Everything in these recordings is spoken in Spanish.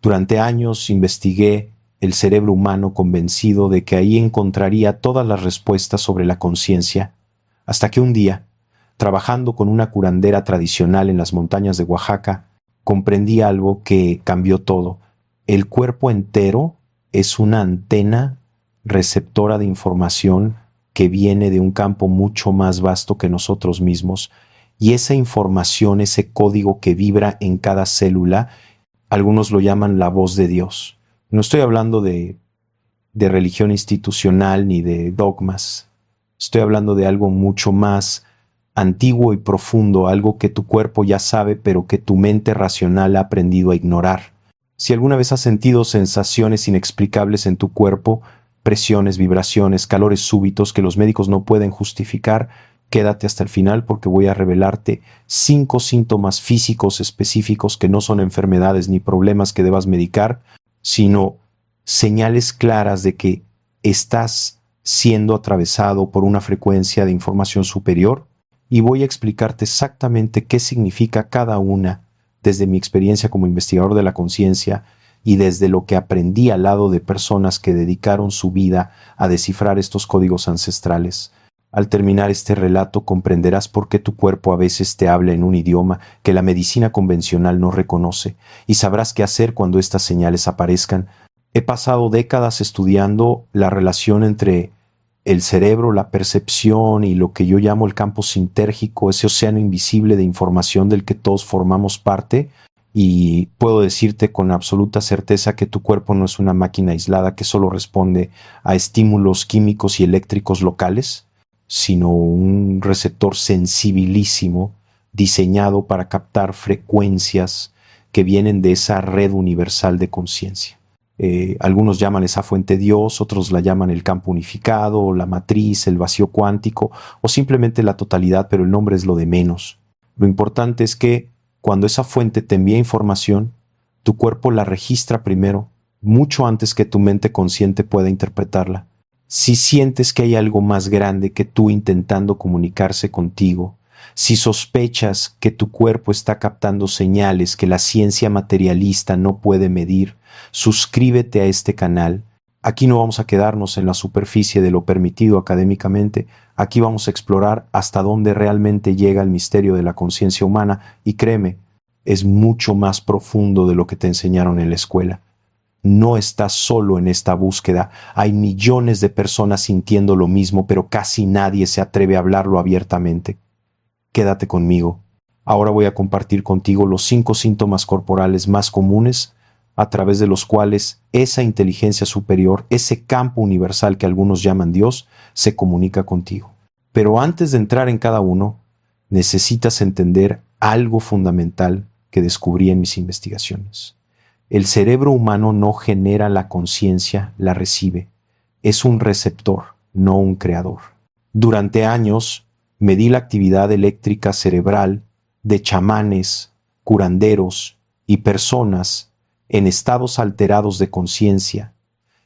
Durante años investigué el cerebro humano convencido de que ahí encontraría todas las respuestas sobre la conciencia, hasta que un día, trabajando con una curandera tradicional en las montañas de Oaxaca, comprendí algo que cambió todo. El cuerpo entero es una antena receptora de información que viene de un campo mucho más vasto que nosotros mismos, y esa información, ese código que vibra en cada célula, algunos lo llaman la voz de Dios. No estoy hablando de religión institucional ni de dogmas. Estoy hablando de algo mucho más antiguo y profundo, algo que tu cuerpo ya sabe, pero que tu mente racional ha aprendido a ignorar. Si alguna vez has sentido sensaciones inexplicables en tu cuerpo, presiones, vibraciones, calores súbitos que los médicos no pueden justificar, quédate hasta el final porque voy a revelarte 5 síntomas físicos específicos que no son enfermedades ni problemas que debas medicar, sino señales claras de que estás siendo atravesado por una frecuencia de información superior, y voy a explicarte exactamente qué significa cada una desde mi experiencia como investigador de la conciencia y desde lo que aprendí al lado de personas que dedicaron su vida a descifrar estos códigos ancestrales. Al terminar este relato comprenderás por qué tu cuerpo a veces te habla en un idioma que la medicina convencional no reconoce, y sabrás qué hacer cuando estas señales aparezcan. He pasado décadas estudiando la relación entre el cerebro, la percepción y lo que yo llamo el campo sintérgico, ese océano invisible de información del que todos formamos parte, y puedo decirte con absoluta certeza que tu cuerpo no es una máquina aislada que solo responde a estímulos químicos y eléctricos locales, sino un receptor sensibilísimo diseñado para captar frecuencias que vienen de esa red universal de conciencia. Algunos llaman esa fuente Dios, otros la llaman el campo unificado, la matriz, el vacío cuántico o simplemente la totalidad, pero el nombre es lo de menos. Lo importante es que cuando esa fuente te envía información, tu cuerpo la registra primero, mucho antes que tu mente consciente pueda interpretarla. Si sientes que hay algo más grande que tú intentando comunicarse contigo, si sospechas que tu cuerpo está captando señales que la ciencia materialista no puede medir, suscríbete a este canal. Aquí no vamos a quedarnos en la superficie de lo permitido académicamente. Aquí vamos a explorar hasta dónde realmente llega el misterio de la conciencia humana, y créeme, es mucho más profundo de lo que te enseñaron en la escuela. No estás solo en esta búsqueda. Hay millones de personas sintiendo lo mismo, pero casi nadie se atreve a hablarlo abiertamente. Quédate conmigo. Ahora voy a compartir contigo los 5 síntomas corporales más comunes a través de los cuales esa inteligencia superior, ese campo universal que algunos llaman Dios, se comunica contigo. Pero antes de entrar en cada uno, necesitas entender algo fundamental que descubrí en mis investigaciones. El cerebro humano no genera la conciencia, la recibe. Es un receptor, no un creador. Durante años, medí la actividad eléctrica cerebral de chamanes, curanderos y personas en estados alterados de conciencia,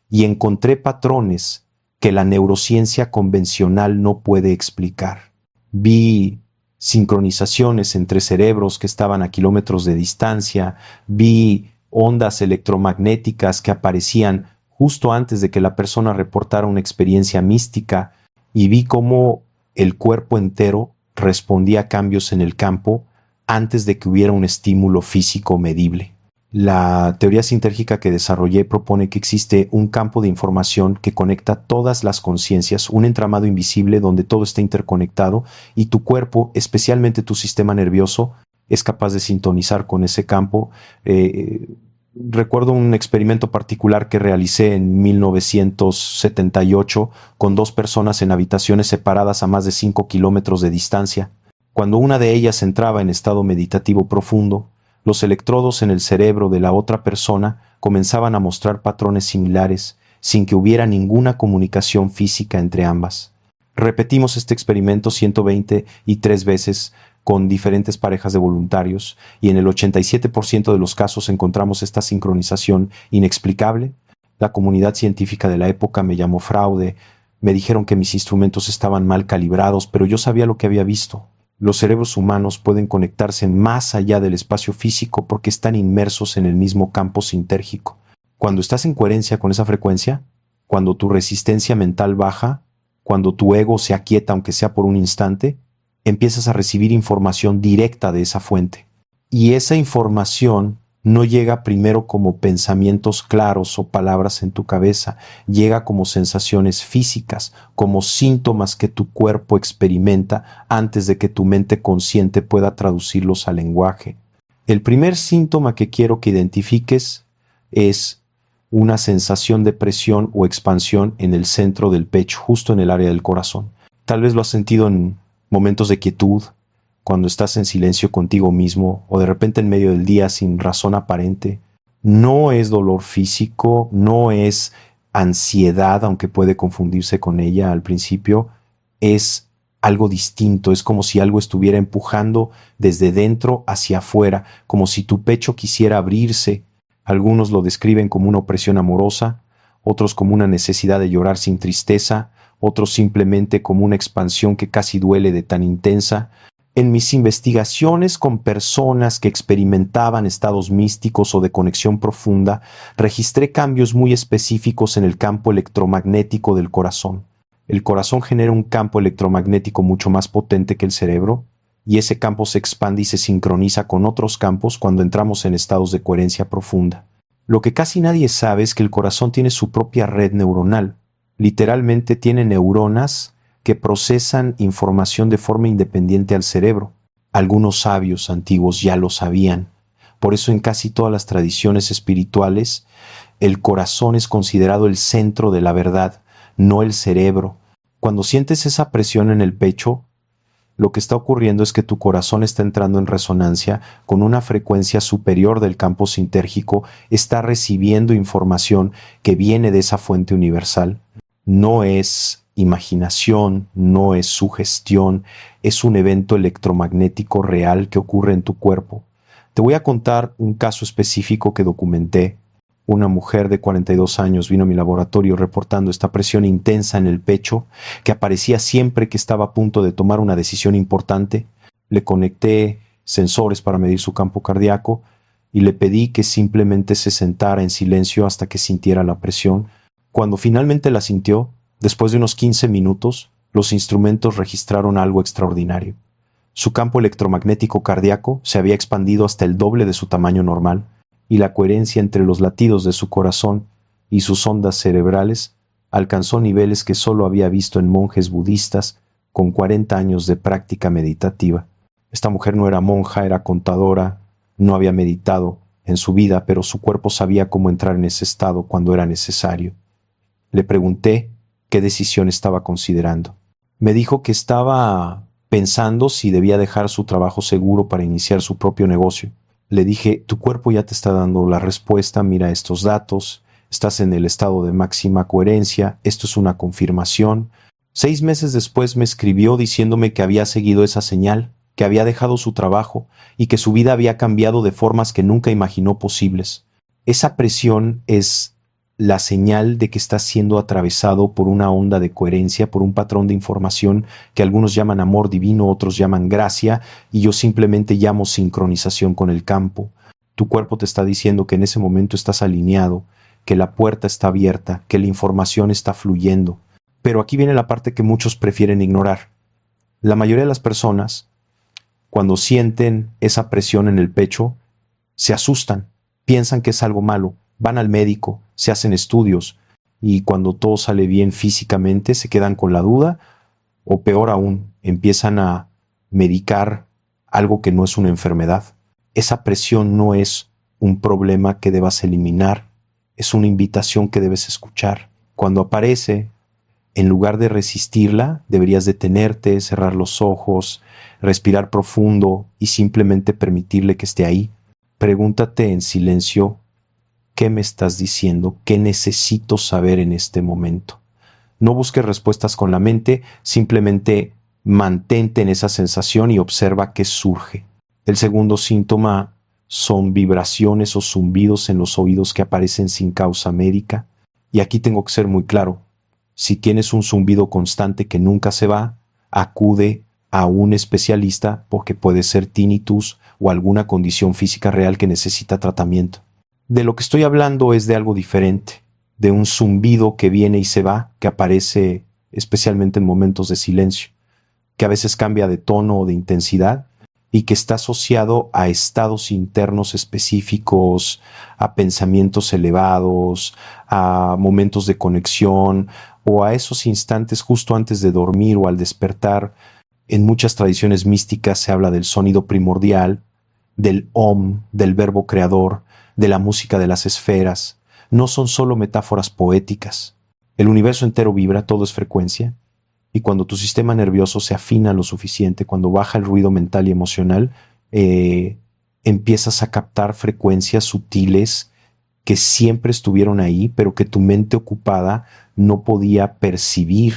y encontré patrones que la neurociencia convencional no puede explicar. Vi sincronizaciones entre cerebros que estaban a kilómetros de distancia, vi ondas electromagnéticas que aparecían justo antes de que la persona reportara una experiencia mística, y vi cómo el cuerpo entero respondía a cambios en el campo antes de que hubiera un estímulo físico medible. La teoría sintérgica que desarrollé propone que existe un campo de información que conecta todas las conciencias, un entramado invisible donde todo está interconectado, y tu cuerpo, especialmente tu sistema nervioso, es capaz de sintonizar con ese campo. Recuerdo un experimento particular que realicé en 1978 con 2 personas en habitaciones separadas a más de 5 kilómetros de distancia. Cuando una de ellas entraba en estado meditativo profundo, los electrodos en el cerebro de la otra persona comenzaban a mostrar patrones similares sin que hubiera ninguna comunicación física entre ambas. Repetimos este experimento 123 veces con diferentes parejas de voluntarios, y en el 87% de los casos encontramos esta sincronización inexplicable. La comunidad científica de la época me llamó fraude, me dijeron que mis instrumentos estaban mal calibrados, pero yo sabía lo que había visto. Los cerebros humanos pueden conectarse más allá del espacio físico porque están inmersos en el mismo campo sintérgico. Cuando estás en coherencia con esa frecuencia, cuando tu resistencia mental baja, cuando tu ego se aquieta aunque sea por un instante, empiezas a recibir información directa de esa fuente. Y esa información no llega primero como pensamientos claros o palabras en tu cabeza, llega como sensaciones físicas, como síntomas que tu cuerpo experimenta antes de que tu mente consciente pueda traducirlos al lenguaje. El primer síntoma que quiero que identifiques es una sensación de presión o expansión en el centro del pecho, justo en el área del corazón. Tal vez lo has sentido en momentos de quietud, cuando estás en silencio contigo mismo o de repente en medio del día sin razón aparente. No es dolor físico, no es ansiedad, aunque puede confundirse con ella al principio, es algo distinto, es como si algo estuviera empujando desde dentro hacia afuera, como si tu pecho quisiera abrirse. Algunos lo describen como una opresión amorosa, otros como una necesidad de llorar sin tristeza, otros simplemente como una expansión que casi duele de tan intensa. En mis investigaciones con personas que experimentaban estados místicos o de conexión profunda, registré cambios muy específicos en el campo electromagnético del corazón. El corazón genera un campo electromagnético mucho más potente que el cerebro, y ese campo se expande y se sincroniza con otros campos cuando entramos en estados de coherencia profunda. Lo que casi nadie sabe es que el corazón tiene su propia red neuronal. Literalmente tiene neuronas que procesan información de forma independiente al cerebro. Algunos sabios antiguos ya lo sabían. Por eso en casi todas las tradiciones espirituales, el corazón es considerado el centro de la verdad, no el cerebro. Cuando sientes esa presión en el pecho, lo que está ocurriendo es que tu corazón está entrando en resonancia con una frecuencia superior del campo sintérgico, está recibiendo información que viene de esa fuente universal. No es imaginación, no es sugestión, es un evento electromagnético real que ocurre en tu cuerpo. Te voy a contar un caso específico que documenté. Una mujer de 42 años vino a mi laboratorio reportando esta presión intensa en el pecho que aparecía siempre que estaba a punto de tomar una decisión importante. Le conecté sensores para medir su campo cardíaco y le pedí que simplemente se sentara en silencio hasta que sintiera la presión. Cuando finalmente la sintió, después de unos 15 minutos, los instrumentos registraron algo extraordinario. Su campo electromagnético cardíaco se había expandido hasta el doble de su tamaño normal, y la coherencia entre los latidos de su corazón y sus ondas cerebrales alcanzó niveles que solo había visto en monjes budistas con 40 años de práctica meditativa. Esta mujer no era monja, era contadora, no había meditado en su vida, pero su cuerpo sabía cómo entrar en ese estado cuando era necesario. Le pregunté qué decisión estaba considerando. Me dijo que estaba pensando si debía dejar su trabajo seguro para iniciar su propio negocio. Le dije, tu cuerpo ya te está dando la respuesta, mira estos datos, estás en el estado de máxima coherencia, esto es una confirmación. 6 meses después me escribió diciéndome que había seguido esa señal, que había dejado su trabajo y que su vida había cambiado de formas que nunca imaginó posibles. Esa presión es la señal de que estás siendo atravesado por una onda de coherencia, por un patrón de información que algunos llaman amor divino, otros llaman gracia, y yo simplemente llamo sincronización con el campo. Tu cuerpo te está diciendo que en ese momento estás alineado, que la puerta está abierta, que la información está fluyendo. Pero aquí viene la parte que muchos prefieren ignorar. La mayoría de las personas, cuando sienten esa presión en el pecho, se asustan, piensan que es algo malo, van al médico, se hacen estudios y cuando todo sale bien físicamente se quedan con la duda o peor aún, empiezan a medicar algo que no es una enfermedad. Esa presión no es un problema que debas eliminar, es una invitación que debes escuchar. Cuando aparece, en lugar de resistirla, deberías detenerte, cerrar los ojos, respirar profundo y simplemente permitirle que esté ahí. Pregúntate en silencio, ¿qué me estás diciendo? ¿Qué necesito saber en este momento? No busques respuestas con la mente, simplemente mantente en esa sensación y observa qué surge. El segundo síntoma son vibraciones o zumbidos en los oídos que aparecen sin causa médica. Y aquí tengo que ser muy claro. Si tienes un zumbido constante que nunca se va, acude a un especialista porque puede ser tinnitus o alguna condición física real que necesita tratamiento. De lo que estoy hablando es de algo diferente, de un zumbido que viene y se va, que aparece especialmente en momentos de silencio, que a veces cambia de tono o de intensidad y que está asociado a estados internos específicos, a pensamientos elevados, a momentos de conexión o a esos instantes justo antes de dormir o al despertar. En muchas tradiciones místicas se habla del sonido primordial, del Om, del verbo creador, de la música de las esferas. No son solo metáforas poéticas. El universo entero vibra, todo es frecuencia, y cuando tu sistema nervioso se afina lo suficiente, cuando baja el ruido mental y emocional, empiezas a captar frecuencias sutiles que siempre estuvieron ahí, pero que tu mente ocupada no podía percibir.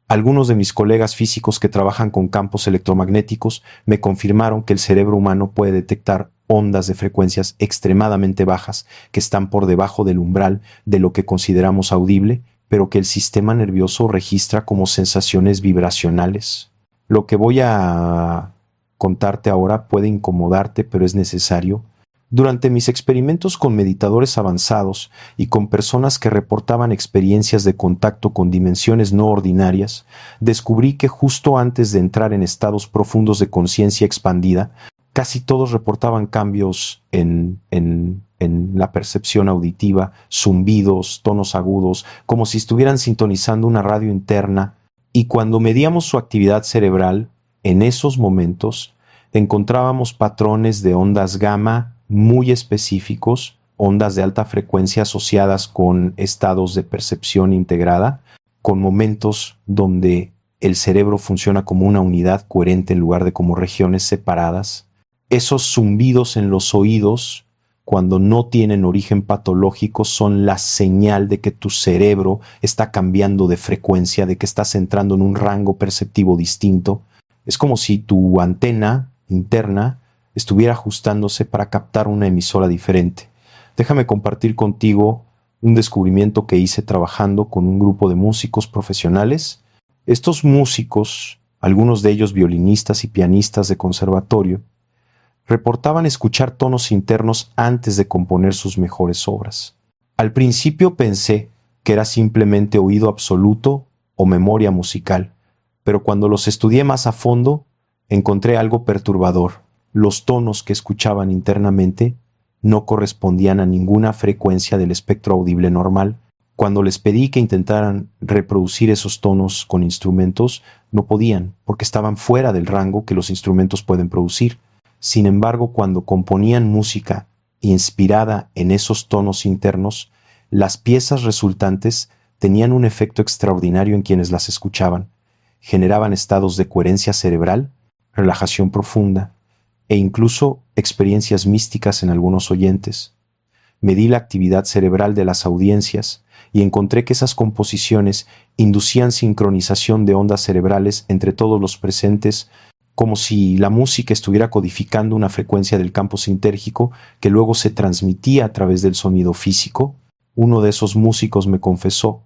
Algunos de mis colegas físicos que trabajan con campos electromagnéticos me confirmaron que el cerebro humano puede detectar ondas de frecuencias extremadamente bajas que están por debajo del umbral de lo que consideramos audible, pero que el sistema nervioso registra como sensaciones vibracionales. Lo que voy a contarte ahora puede incomodarte, pero es necesario. Durante mis experimentos con meditadores avanzados y con personas que reportaban experiencias de contacto con dimensiones no ordinarias, descubrí que justo antes de entrar en estados profundos de conciencia expandida, casi todos reportaban cambios en la percepción auditiva, zumbidos, tonos agudos, como si estuvieran sintonizando una radio interna, y cuando medíamos su actividad cerebral, en esos momentos, encontrábamos patrones de ondas gamma muy específicos, ondas de alta frecuencia asociadas con estados de percepción integrada, con momentos donde el cerebro funciona como una unidad coherente en lugar de como regiones separadas. Esos zumbidos en los oídos, cuando no tienen origen patológico, son la señal de que tu cerebro está cambiando de frecuencia, de que estás entrando en un rango perceptivo distinto. Es como si tu antena interna estuviera ajustándose para captar una emisora diferente. Déjame compartir contigo un descubrimiento que hice trabajando con un grupo de músicos profesionales. Estos músicos, algunos de ellos violinistas y pianistas de conservatorio, reportaban escuchar tonos internos antes de componer sus mejores obras. Al principio pensé que era simplemente oído absoluto o memoria musical, pero cuando los estudié más a fondo, encontré algo perturbador. Los tonos que escuchaban internamente no correspondían a ninguna frecuencia del espectro audible normal. Cuando les pedí que intentaran reproducir esos tonos con instrumentos, no podían, porque estaban fuera del rango que los instrumentos pueden producir. Sin embargo, cuando componían música inspirada en esos tonos internos, las piezas resultantes tenían un efecto extraordinario en quienes las escuchaban. Generaban estados de coherencia cerebral, relajación profunda e incluso experiencias místicas en algunos oyentes. Medí la actividad cerebral de las audiencias y encontré que esas composiciones inducían sincronización de ondas cerebrales entre todos los presentes, como si la música estuviera codificando una frecuencia del campo sintérgico que luego se transmitía a través del sonido físico. Uno de esos músicos me confesó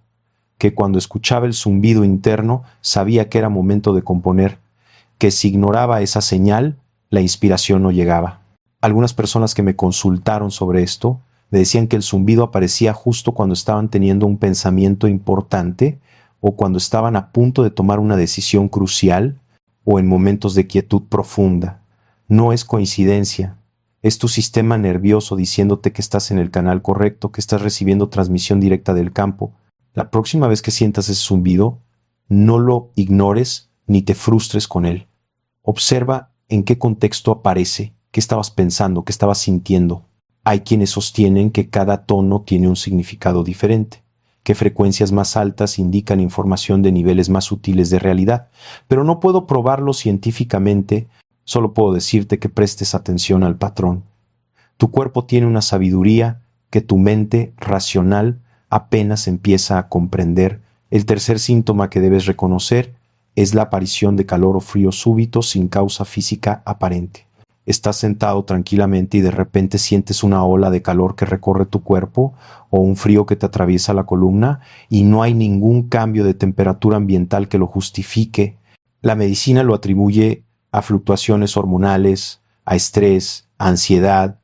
que cuando escuchaba el zumbido interno sabía que era momento de componer, que si ignoraba esa señal, la inspiración no llegaba. Algunas personas que me consultaron sobre esto me decían que el zumbido aparecía justo cuando estaban teniendo un pensamiento importante o cuando estaban a punto de tomar una decisión crucial o en momentos de quietud profunda. No es coincidencia. Es tu sistema nervioso diciéndote que estás en el canal correcto, que estás recibiendo transmisión directa del campo. La próxima vez que sientas ese zumbido, no lo ignores ni te frustres con él. Observa en qué contexto aparece, qué estabas pensando, qué estabas sintiendo. Hay quienes sostienen que cada tono tiene un significado diferente, que frecuencias más altas indican información de niveles más sutiles de realidad, pero no puedo probarlo científicamente, solo puedo decirte que prestes atención al patrón. Tu cuerpo tiene una sabiduría que tu mente racional apenas empieza a comprender. El tercer síntoma que debes reconocer es la aparición de calor o frío súbito sin causa física aparente. Estás sentado tranquilamente y de repente sientes una ola de calor que recorre tu cuerpo o un frío que te atraviesa la columna y no hay ningún cambio de temperatura ambiental que lo justifique. La medicina lo atribuye a fluctuaciones hormonales, a estrés, a ansiedad,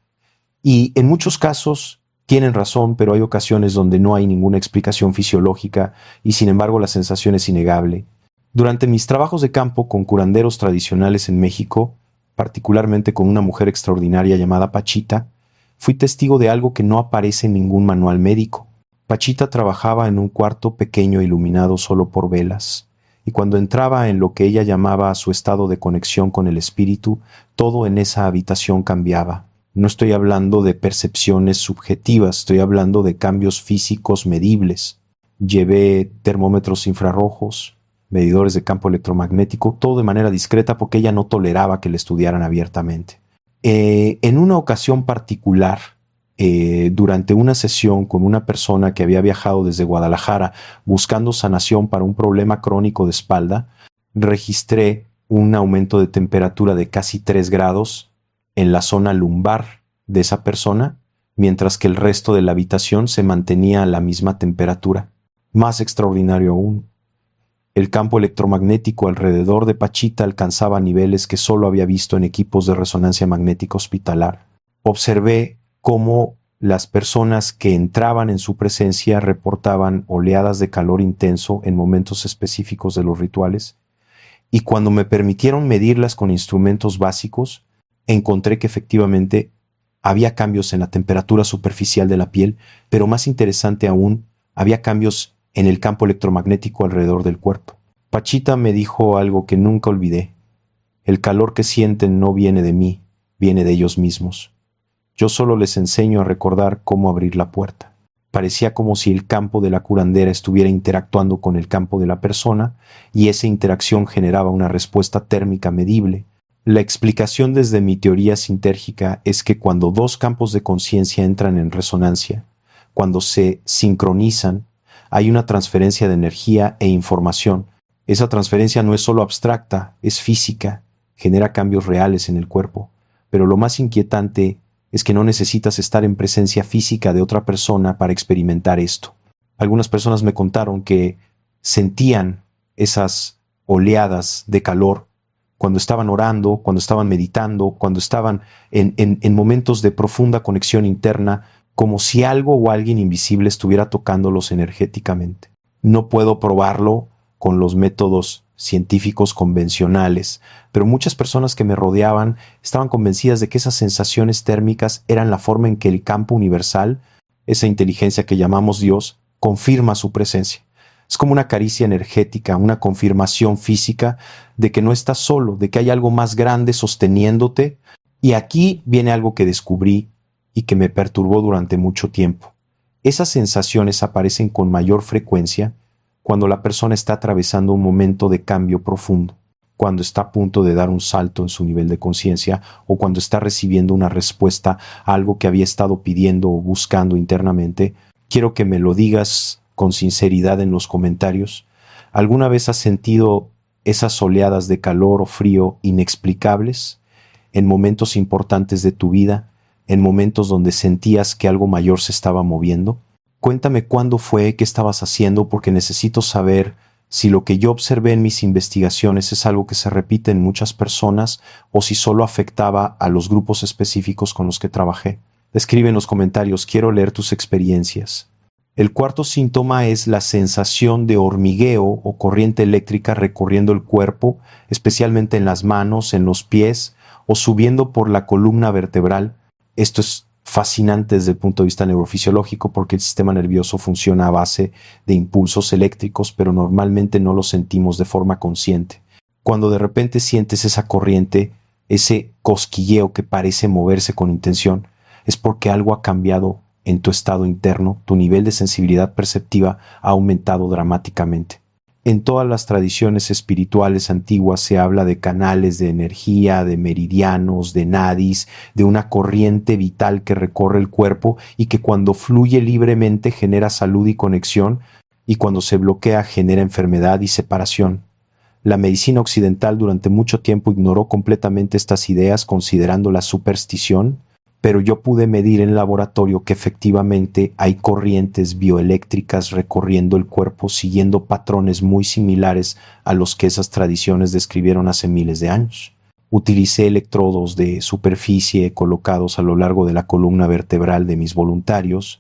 y en muchos casos tienen razón, pero hay ocasiones donde no hay ninguna explicación fisiológica y sin embargo la sensación es innegable. Durante mis trabajos de campo con curanderos tradicionales en México, particularmente con una mujer extraordinaria llamada Pachita, fui testigo de algo que no aparece en ningún manual médico. Pachita trabajaba en un cuarto pequeño iluminado solo por velas, y cuando entraba en lo que ella llamaba su estado de conexión con el espíritu, todo en esa habitación cambiaba. No estoy hablando de percepciones subjetivas, estoy hablando de cambios físicos medibles. Llevé termómetros infrarrojos, medidores de campo electromagnético, todo de manera discreta porque ella no toleraba que le estudiaran abiertamente. En una ocasión particular, durante una sesión con una persona que había viajado desde Guadalajara buscando sanación para un problema crónico de espalda, registré un aumento de temperatura de casi 3 grados en la zona lumbar de esa persona, mientras que el resto de la habitación se mantenía a la misma temperatura. Más extraordinario aún, el campo electromagnético alrededor de Pachita alcanzaba niveles que solo había visto en equipos de resonancia magnética hospitalar. Observé cómo las personas que entraban en su presencia reportaban oleadas de calor intenso en momentos específicos de los rituales, y cuando me permitieron medirlas con instrumentos básicos, encontré que efectivamente había cambios en la temperatura superficial de la piel, pero más interesante aún, había cambios en el campo electromagnético alrededor del cuerpo. Pachita me dijo algo que nunca olvidé. El calor que sienten no viene de mí, viene de ellos mismos. Yo solo les enseño a recordar cómo abrir la puerta. Parecía como si el campo de la curandera estuviera interactuando con el campo de la persona y esa interacción generaba una respuesta térmica medible. La explicación desde mi teoría sintérgica es que cuando dos campos de conciencia entran en resonancia, cuando se sincronizan, hay una transferencia de energía e información. Esa transferencia no es solo abstracta, es física, genera cambios reales en el cuerpo. Pero lo más inquietante es que no necesitas estar en presencia física de otra persona para experimentar esto. Algunas personas me contaron que sentían esas oleadas de calor cuando estaban orando, cuando estaban meditando, cuando estaban en momentos de profunda conexión interna, como si algo o alguien invisible estuviera tocándolos energéticamente. No puedo probarlo con los métodos científicos convencionales, pero muchas personas que me rodeaban estaban convencidas de que esas sensaciones térmicas eran la forma en que el campo universal, esa inteligencia que llamamos Dios, confirma su presencia. Es como una caricia energética, una confirmación física de que no estás solo, de que hay algo más grande sosteniéndote. Y aquí viene algo que descubrí y que me perturbó durante mucho tiempo. Esas sensaciones aparecen con mayor frecuencia cuando la persona está atravesando un momento de cambio profundo, cuando está a punto de dar un salto en su nivel de conciencia o cuando está recibiendo una respuesta a algo que había estado pidiendo o buscando internamente. Quiero que me lo digas con sinceridad en los comentarios. ¿Alguna vez has sentido esas oleadas de calor o frío inexplicables en momentos importantes de tu vida, en momentos donde sentías que algo mayor se estaba moviendo? Cuéntame cuándo fue, qué estabas haciendo, porque necesito saber si lo que yo observé en mis investigaciones es algo que se repite en muchas personas o si solo afectaba a los grupos específicos con los que trabajé. Escribe en los comentarios, quiero leer tus experiencias. El cuarto síntoma es la sensación de hormigueo o corriente eléctrica recorriendo el cuerpo, especialmente en las manos, en los pies o subiendo por la columna vertebral. Esto es fascinante desde el punto de vista neurofisiológico porque el sistema nervioso funciona a base de impulsos eléctricos, pero normalmente no los sentimos de forma consciente. Cuando de repente sientes esa corriente, ese cosquilleo que parece moverse con intención, es porque algo ha cambiado en tu estado interno, tu nivel de sensibilidad perceptiva ha aumentado dramáticamente. En todas las tradiciones espirituales antiguas se habla de canales de energía, de meridianos, de nadis, de una corriente vital que recorre el cuerpo y que cuando fluye libremente genera salud y conexión, y cuando se bloquea genera enfermedad y separación. La medicina occidental durante mucho tiempo ignoró completamente estas ideas considerándolas superstición, pero yo pude medir en laboratorio que efectivamente hay corrientes bioeléctricas recorriendo el cuerpo siguiendo patrones muy similares a los que esas tradiciones describieron hace miles de años. Utilicé electrodos de superficie colocados a lo largo de la columna vertebral de mis voluntarios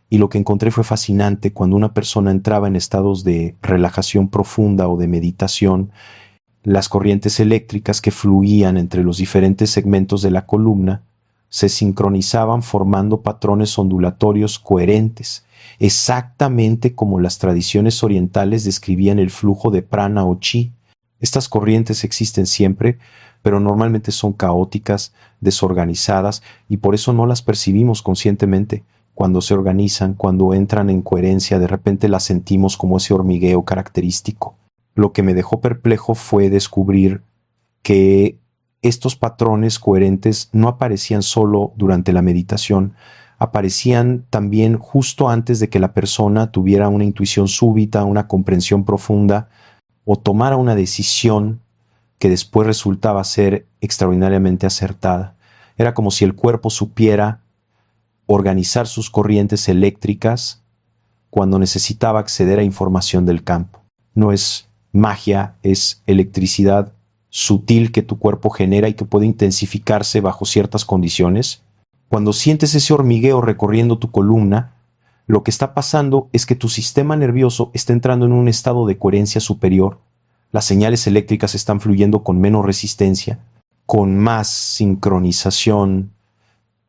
y lo que encontré fue fascinante. Cuando una persona entraba en estados de relajación profunda o de meditación, las corrientes eléctricas que fluían entre los diferentes segmentos de la columna se sincronizaban formando patrones ondulatorios coherentes, exactamente como las tradiciones orientales describían el flujo de prana o chi. Estas corrientes existen siempre, pero normalmente son caóticas, desorganizadas, y por eso no las percibimos conscientemente. Cuando se organizan, cuando entran en coherencia, de repente las sentimos como ese hormigueo característico. Lo que me dejó perplejo fue descubrir que estos patrones coherentes no aparecían solo durante la meditación, aparecían también justo antes de que la persona tuviera una intuición súbita, una comprensión profunda o tomara una decisión que después resultaba ser extraordinariamente acertada. Era como si el cuerpo supiera organizar sus corrientes eléctricas cuando necesitaba acceder a información del campo. No es magia, es electricidad sutil que tu cuerpo genera y que puede intensificarse bajo ciertas condiciones. Cuando sientes ese hormigueo recorriendo tu columna, lo que está pasando es que tu sistema nervioso está entrando en un estado de coherencia superior. Las señales eléctricas están fluyendo con menos resistencia, con más sincronización.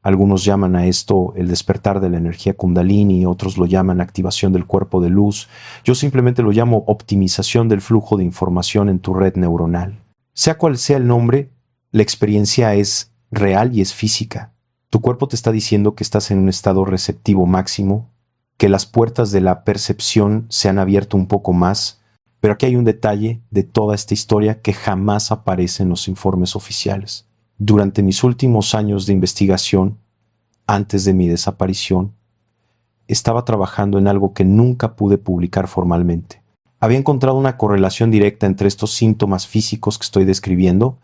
Algunos llaman a esto el despertar de la energía Kundalini, otros lo llaman activación del cuerpo de luz. Yo simplemente lo llamo optimización del flujo de información en tu red neuronal. Sea cual sea el nombre, la experiencia es real y es física. Tu cuerpo te está diciendo que estás en un estado receptivo máximo, que las puertas de la percepción se han abierto un poco más, pero aquí hay un detalle de toda esta historia que jamás aparece en los informes oficiales. Durante mis últimos años de investigación, antes de mi desaparición, estaba trabajando en algo que nunca pude publicar formalmente. Había encontrado una correlación directa entre estos síntomas físicos que estoy describiendo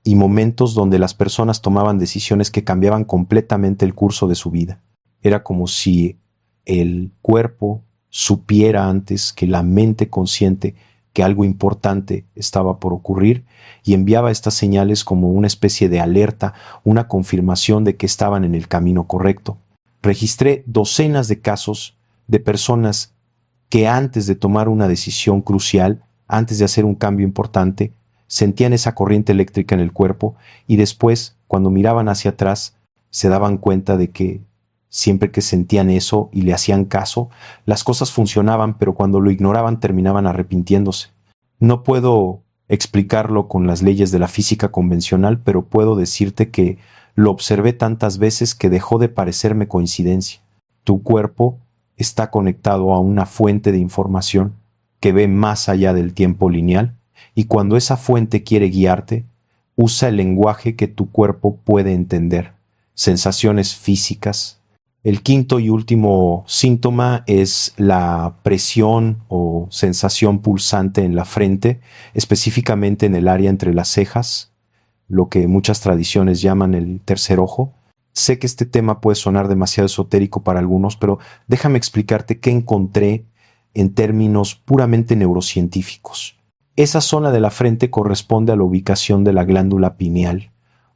y momentos donde las personas tomaban decisiones que cambiaban completamente el curso de su vida. Era como si el cuerpo supiera antes que la mente consciente que algo importante estaba por ocurrir y enviaba estas señales como una especie de alerta, una confirmación de que estaban en el camino correcto. Registré docenas de casos de personas que antes de tomar una decisión crucial, antes de hacer un cambio importante, sentían esa corriente eléctrica en el cuerpo y después, cuando miraban hacia atrás, se daban cuenta de que siempre que sentían eso y le hacían caso, las cosas funcionaban, pero cuando lo ignoraban terminaban arrepintiéndose. No puedo explicarlo con las leyes de la física convencional, pero puedo decirte que lo observé tantas veces que dejó de parecerme coincidencia. Tu cuerpo está conectado a una fuente de información que ve más allá del tiempo lineal, y cuando esa fuente quiere guiarte, usa el lenguaje que tu cuerpo puede entender, sensaciones físicas. El quinto y último síntoma es la presión o sensación pulsante en la frente, específicamente en el área entre las cejas, lo que muchas tradiciones llaman el tercer ojo. Sé que este tema puede sonar demasiado esotérico para algunos, pero déjame explicarte qué encontré en términos puramente neurocientíficos. Esa zona de la frente corresponde a la ubicación de la glándula pineal,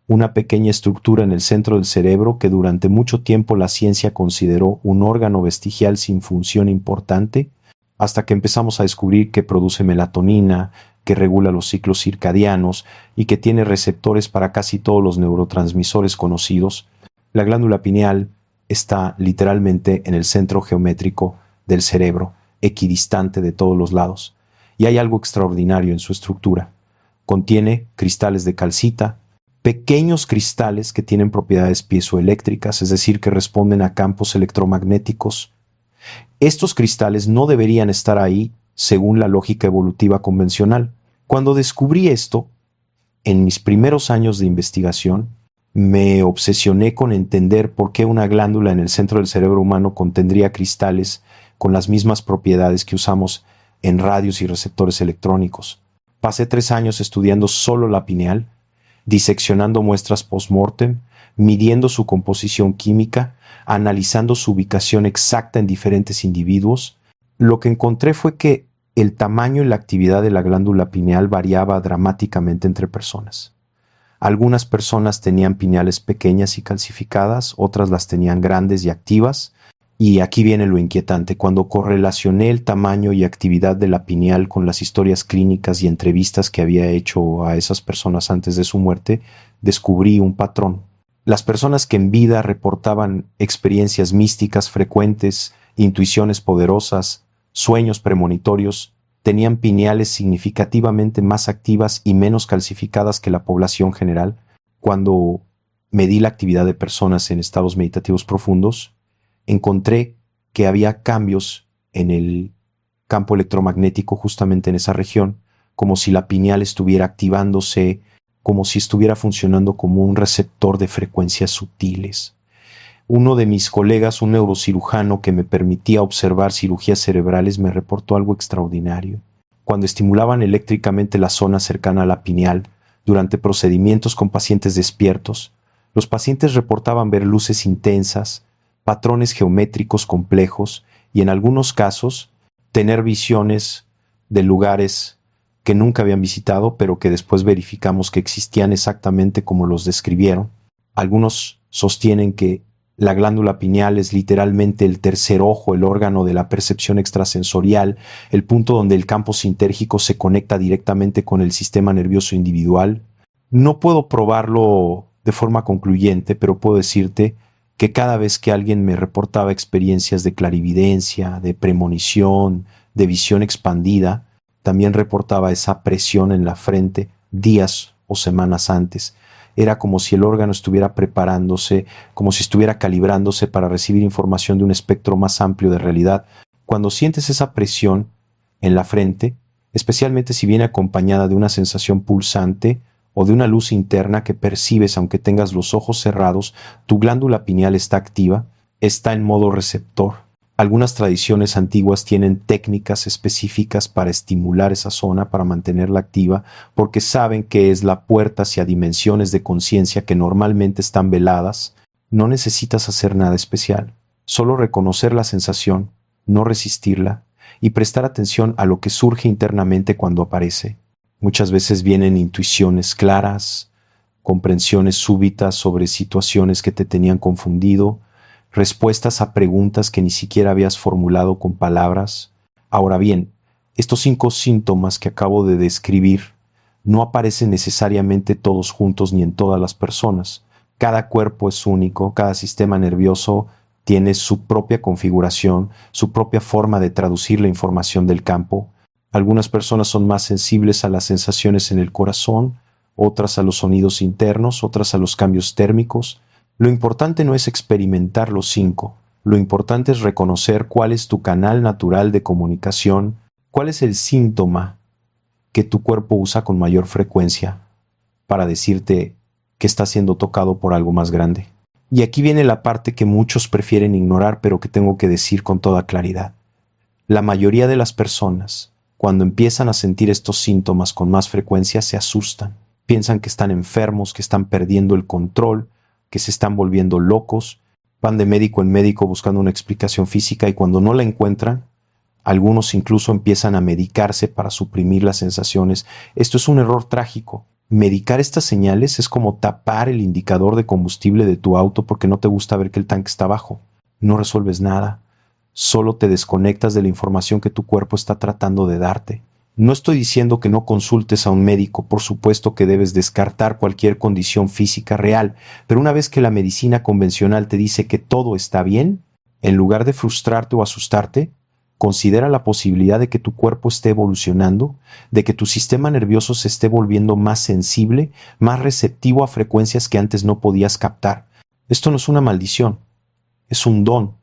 una pequeña estructura en el centro del cerebro que durante mucho tiempo la ciencia consideró un órgano vestigial sin función importante, hasta que empezamos a descubrir que produce melatonina, que regula los ciclos circadianos y que tiene receptores para casi todos los neurotransmisores conocidos. La glándula pineal está literalmente en el centro geométrico del cerebro, equidistante de todos los lados, y hay algo extraordinario en su estructura. Contiene cristales de calcita, pequeños cristales que tienen propiedades piezoeléctricas, es decir, que responden a campos electromagnéticos. Estos cristales no deberían estar ahí según la lógica evolutiva convencional. Cuando descubrí esto, en mis primeros años de investigación, me obsesioné con entender por qué una glándula en el centro del cerebro humano contendría cristales con las mismas propiedades que usamos en radios y receptores electrónicos. Pasé 3 años estudiando solo la pineal, diseccionando muestras post-mortem, midiendo su composición química, analizando su ubicación exacta en diferentes individuos. Lo que encontré fue que el tamaño y la actividad de la glándula pineal variaba dramáticamente entre personas. Algunas personas tenían pineales pequeñas y calcificadas, otras las tenían grandes y activas. Y aquí viene lo inquietante: cuando correlacioné el tamaño y actividad de la pineal con las historias clínicas y entrevistas que había hecho a esas personas antes de su muerte, descubrí un patrón. Las personas que en vida reportaban experiencias místicas frecuentes, intuiciones poderosas, sueños premonitorios, tenían pineales significativamente más activas y menos calcificadas que la población general. Cuando medí la actividad de personas en estados meditativos profundos, encontré que había cambios en el campo electromagnético justamente en esa región, como si la pineal estuviera activándose, como si estuviera funcionando como un receptor de frecuencias sutiles. Uno de mis colegas, un neurocirujano que me permitía observar cirugías cerebrales, me reportó algo extraordinario. Cuando estimulaban eléctricamente la zona cercana a la pineal, durante procedimientos con pacientes despiertos, los pacientes reportaban ver luces intensas, patrones geométricos complejos y, en algunos casos, tener visiones de lugares que nunca habían visitado, pero que después verificamos que existían exactamente como los describieron. Algunos sostienen que la glándula pineal es literalmente el tercer ojo, el órgano de la percepción extrasensorial, el punto donde el campo sintérgico se conecta directamente con el sistema nervioso individual. No puedo probarlo de forma concluyente, pero puedo decirte que cada vez que alguien me reportaba experiencias de clarividencia, de premonición, de visión expandida, también reportaba esa presión en la frente días o semanas antes. Era como si el órgano estuviera preparándose, como si estuviera calibrándose para recibir información de un espectro más amplio de realidad. Cuando sientes esa presión en la frente, especialmente si viene acompañada de una sensación pulsante o de una luz interna que percibes aunque tengas los ojos cerrados, tu glándula pineal está activa, está en modo receptor. Algunas tradiciones antiguas tienen técnicas específicas para estimular esa zona, para mantenerla activa, porque saben que es la puerta hacia dimensiones de conciencia que normalmente están veladas. No necesitas hacer nada especial, solo reconocer la sensación, no resistirla y prestar atención a lo que surge internamente cuando aparece. Muchas veces vienen intuiciones claras, comprensiones súbitas sobre situaciones que te tenían confundido, respuestas a preguntas que ni siquiera habías formulado con palabras. Ahora bien, estos 5 síntomas que acabo de describir no aparecen necesariamente todos juntos ni en todas las personas. Cada cuerpo es único, cada sistema nervioso tiene su propia configuración, su propia forma de traducir la información del campo. Algunas personas son más sensibles a las sensaciones en el corazón, otras a los sonidos internos, otras a los cambios térmicos. Lo importante no es experimentar los 5, lo importante es reconocer cuál es tu canal natural de comunicación, cuál es el síntoma que tu cuerpo usa con mayor frecuencia para decirte que está siendo tocado por algo más grande. Y aquí viene la parte que muchos prefieren ignorar, pero que tengo que decir con toda claridad. La mayoría de las personas, cuando empiezan a sentir estos síntomas con más frecuencia, se asustan. Piensan que están enfermos, que están perdiendo el control, que se están volviendo locos, van de médico en médico buscando una explicación física y cuando no la encuentran, algunos incluso empiezan a medicarse para suprimir las sensaciones. Esto es un error trágico. Medicar estas señales es como tapar el indicador de combustible de tu auto porque no te gusta ver que el tanque está bajo. No resuelves nada, solo te desconectas de la información que tu cuerpo está tratando de darte. No estoy diciendo que no consultes a un médico, por supuesto que debes descartar cualquier condición física real, pero una vez que la medicina convencional te dice que todo está bien, en lugar de frustrarte o asustarte, considera la posibilidad de que tu cuerpo esté evolucionando, de que tu sistema nervioso se esté volviendo más sensible, más receptivo a frecuencias que antes no podías captar. Esto no es una maldición, es un don.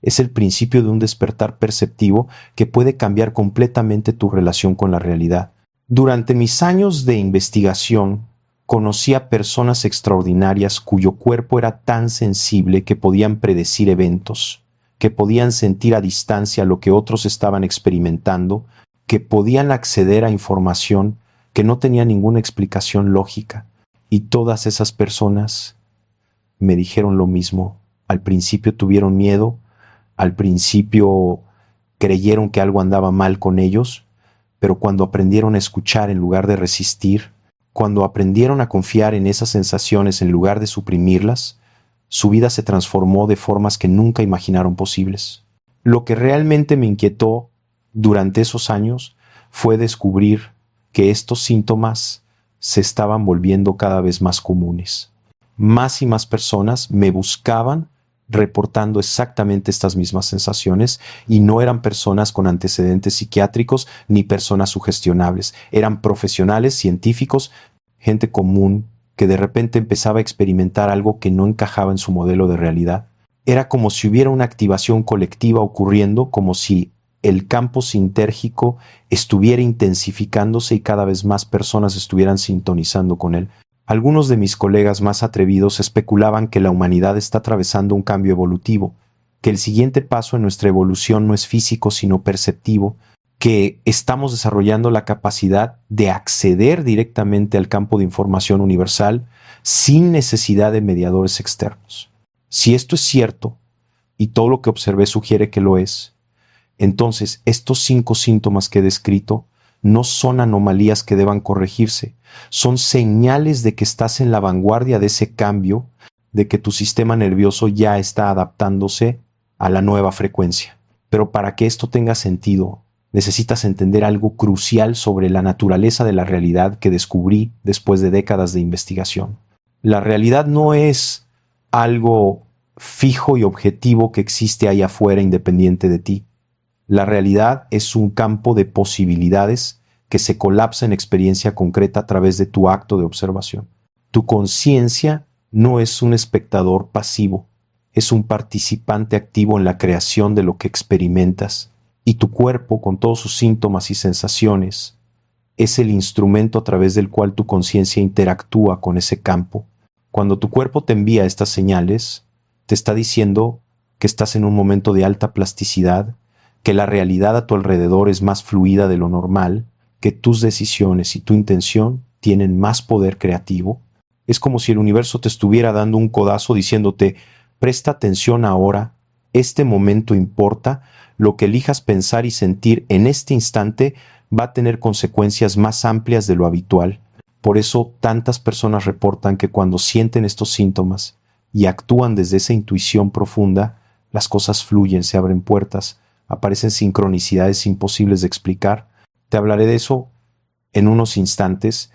Es el principio de un despertar perceptivo que puede cambiar completamente tu relación con la realidad. Durante mis años de investigación, conocí a personas extraordinarias cuyo cuerpo era tan sensible que podían predecir eventos, que podían sentir a distancia lo que otros estaban experimentando, que podían acceder a información que no tenía ninguna explicación lógica. Y todas esas personas me dijeron lo mismo. Al principio tuvieron miedo, al principio creyeron que algo andaba mal con ellos, pero cuando aprendieron a escuchar en lugar de resistir, cuando aprendieron a confiar en esas sensaciones en lugar de suprimirlas, su vida se transformó de formas que nunca imaginaron posibles. Lo que realmente me inquietó durante esos años fue descubrir que estos síntomas se estaban volviendo cada vez más comunes. Más y más personas me buscaban reportando exactamente estas mismas sensaciones y no eran personas con antecedentes psiquiátricos ni personas sugestionables, eran profesionales, científicos, gente común que de repente empezaba a experimentar algo que no encajaba en su modelo de realidad. Era como si hubiera una activación colectiva ocurriendo, como si el campo sintérgico estuviera intensificándose y cada vez más personas estuvieran sintonizando con él. Algunos de mis colegas más atrevidos especulaban que la humanidad está atravesando un cambio evolutivo, que el siguiente paso en nuestra evolución no es físico sino perceptivo, que estamos desarrollando la capacidad de acceder directamente al campo de información universal sin necesidad de mediadores externos. Si esto es cierto, y todo lo que observé sugiere que lo es, entonces estos 5 síntomas que he descrito no son anomalías que deban corregirse, son señales de que estás en la vanguardia de ese cambio, de que tu sistema nervioso ya está adaptándose a la nueva frecuencia. Pero para que esto tenga sentido, necesitas entender algo crucial sobre la naturaleza de la realidad que descubrí después de décadas de investigación. La realidad no es algo fijo y objetivo que existe ahí afuera independiente de ti. La realidad es un campo de posibilidades que se colapsa en experiencia concreta a través de tu acto de observación. Tu conciencia no es un espectador pasivo, es un participante activo en la creación de lo que experimentas, y tu cuerpo, con todos sus síntomas y sensaciones, es el instrumento a través del cual tu conciencia interactúa con ese campo. Cuando tu cuerpo te envía estas señales, te está diciendo que estás en un momento de alta plasticidad, que la realidad a tu alrededor es más fluida de lo normal, que tus decisiones y tu intención tienen más poder creativo. Es como si el universo te estuviera dando un codazo diciéndote: presta atención ahora, este momento importa, lo que elijas pensar y sentir en este instante va a tener consecuencias más amplias de lo habitual. Por eso tantas personas reportan que cuando sienten estos síntomas y actúan desde esa intuición profunda, las cosas fluyen, se abren puertas, aparecen sincronicidades imposibles de explicar. Te hablaré de eso en unos instantes,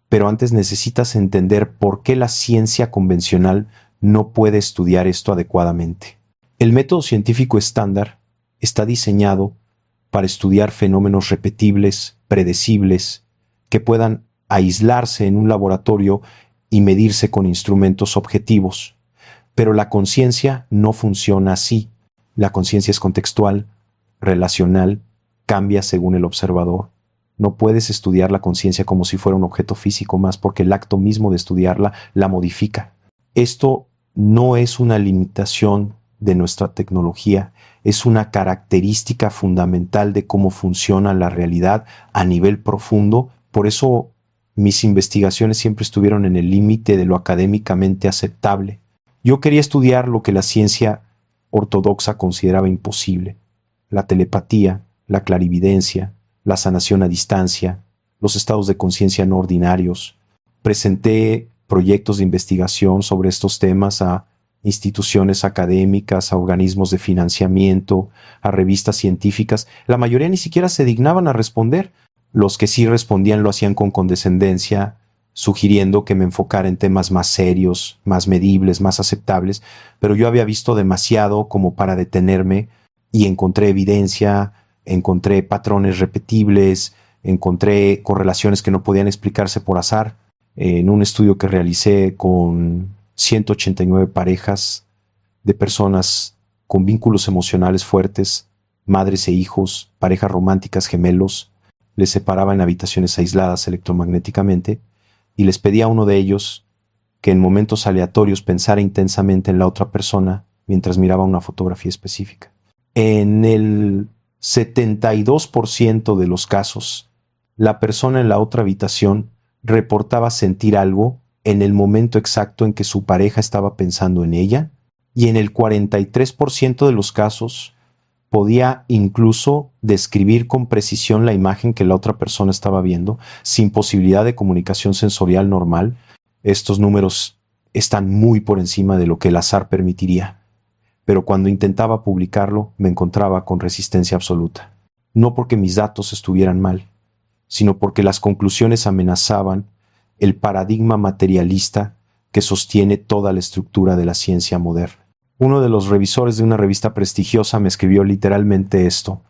pero antes necesitas entender por qué la ciencia convencional no puede estudiar esto adecuadamente. El método científico estándar está diseñado para estudiar fenómenos repetibles, predecibles, que puedan aislarse en un laboratorio y medirse con instrumentos objetivos. Pero la conciencia no funciona así. La conciencia es contextual, relacional, cambia según el observador. No puedes estudiar la conciencia como si fuera un objeto físico más, porque el acto mismo de estudiarla la modifica. Esto no es una limitación de nuestra tecnología, es una característica fundamental de cómo funciona la realidad a nivel profundo. Por eso mis investigaciones siempre estuvieron en el límite de lo académicamente aceptable. Yo quería estudiar lo que la ciencia ortodoxa consideraba imposible: la telepatía, la clarividencia, la sanación a distancia, los estados de conciencia no ordinarios. Presenté proyectos de investigación sobre estos temas a instituciones académicas, a organismos de financiamiento, a revistas científicas. La mayoría ni siquiera se dignaban a responder. Los que sí respondían lo hacían con condescendencia, sugiriendo que me enfocara en temas más serios, más medibles, más aceptables, pero yo había visto demasiado como para detenerme y encontré evidencia, encontré patrones repetibles, encontré correlaciones que no podían explicarse por azar. En un estudio que realicé con 189 parejas de personas con vínculos emocionales fuertes, madres e hijos, parejas románticas, gemelos, les separaba en habitaciones aisladas electromagnéticamente y les pedía a uno de ellos que en momentos aleatorios pensara intensamente en la otra persona mientras miraba una fotografía específica. En el 72% de los casos, la persona en la otra habitación reportaba sentir algo en el momento exacto en que su pareja estaba pensando en ella, y en el 43% de los casos podía incluso describir con precisión la imagen que la otra persona estaba viendo, sin posibilidad de comunicación sensorial normal. Estos números están muy por encima de lo que el azar permitiría, pero cuando intentaba publicarlo me encontraba con resistencia absoluta. No porque mis datos estuvieran mal, sino porque las conclusiones amenazaban el paradigma materialista que sostiene toda la estructura de la ciencia moderna. Uno de los revisores de una revista prestigiosa me escribió literalmente esto: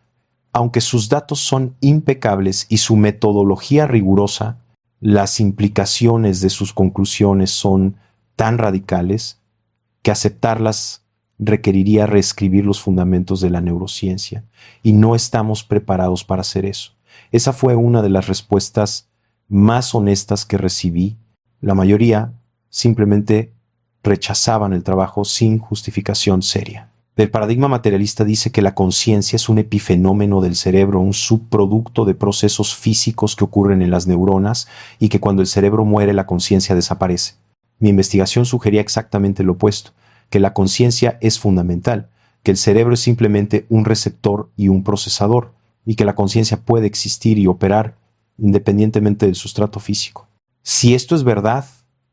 aunque sus datos son impecables y su metodología rigurosa, las implicaciones de sus conclusiones son tan radicales que aceptarlas requeriría reescribir los fundamentos de la neurociencia, y no estamos preparados para hacer eso. Esa fue una de las respuestas más honestas que recibí. La mayoría simplemente rechazaban el trabajo sin justificación seria. El paradigma materialista dice que la conciencia es un epifenómeno del cerebro, un subproducto de procesos físicos que ocurren en las neuronas, y que cuando el cerebro muere la conciencia desaparece. Mi investigación sugería exactamente lo opuesto, que la conciencia es fundamental, que el cerebro es simplemente un receptor y un procesador, y que la conciencia puede existir y operar independientemente del sustrato físico. Si esto es verdad,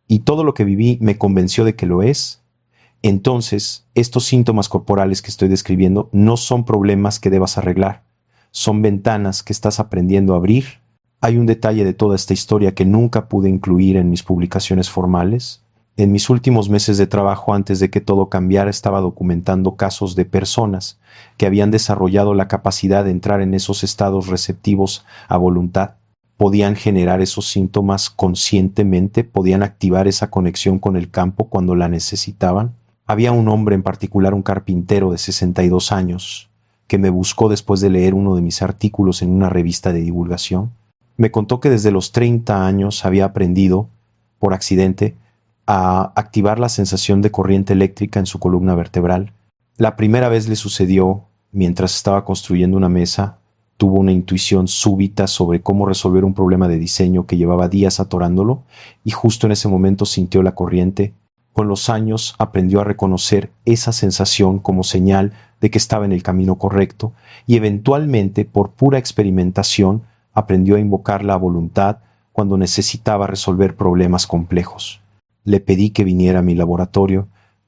y todo lo que viví me convenció de que lo es, entonces estos síntomas corporales que estoy describiendo no son problemas que debas arreglar, son ventanas que estás aprendiendo a abrir. Hay un detalle de toda esta historia que nunca pude incluir en mis publicaciones formales. En mis últimos meses de trabajo, antes de que todo cambiara, estaba documentando casos de personas que habían desarrollado la capacidad de entrar en esos estados receptivos a voluntad. Podían generar esos síntomas conscientemente, podían activar esa conexión con el campo cuando la necesitaban. Había un hombre en particular, un carpintero de 62 años, que me buscó después de leer uno de mis artículos en una revista de divulgación. Me contó que desde los 30 años había aprendido, por accidente, a activar la sensación de corriente eléctrica en su columna vertebral. La primera vez le sucedió mientras estaba construyendo una mesa. Tuvo una intuición súbita sobre cómo resolver un problema de diseño que llevaba días atorándolo, y justo en ese momento sintió la corriente. Con los años aprendió a reconocer esa sensación como señal de que estaba en el camino correcto, y eventualmente, por pura experimentación, aprendió a invocar la voluntad cuando necesitaba resolver problemas complejos. Le pedí que viniera a mi laboratorio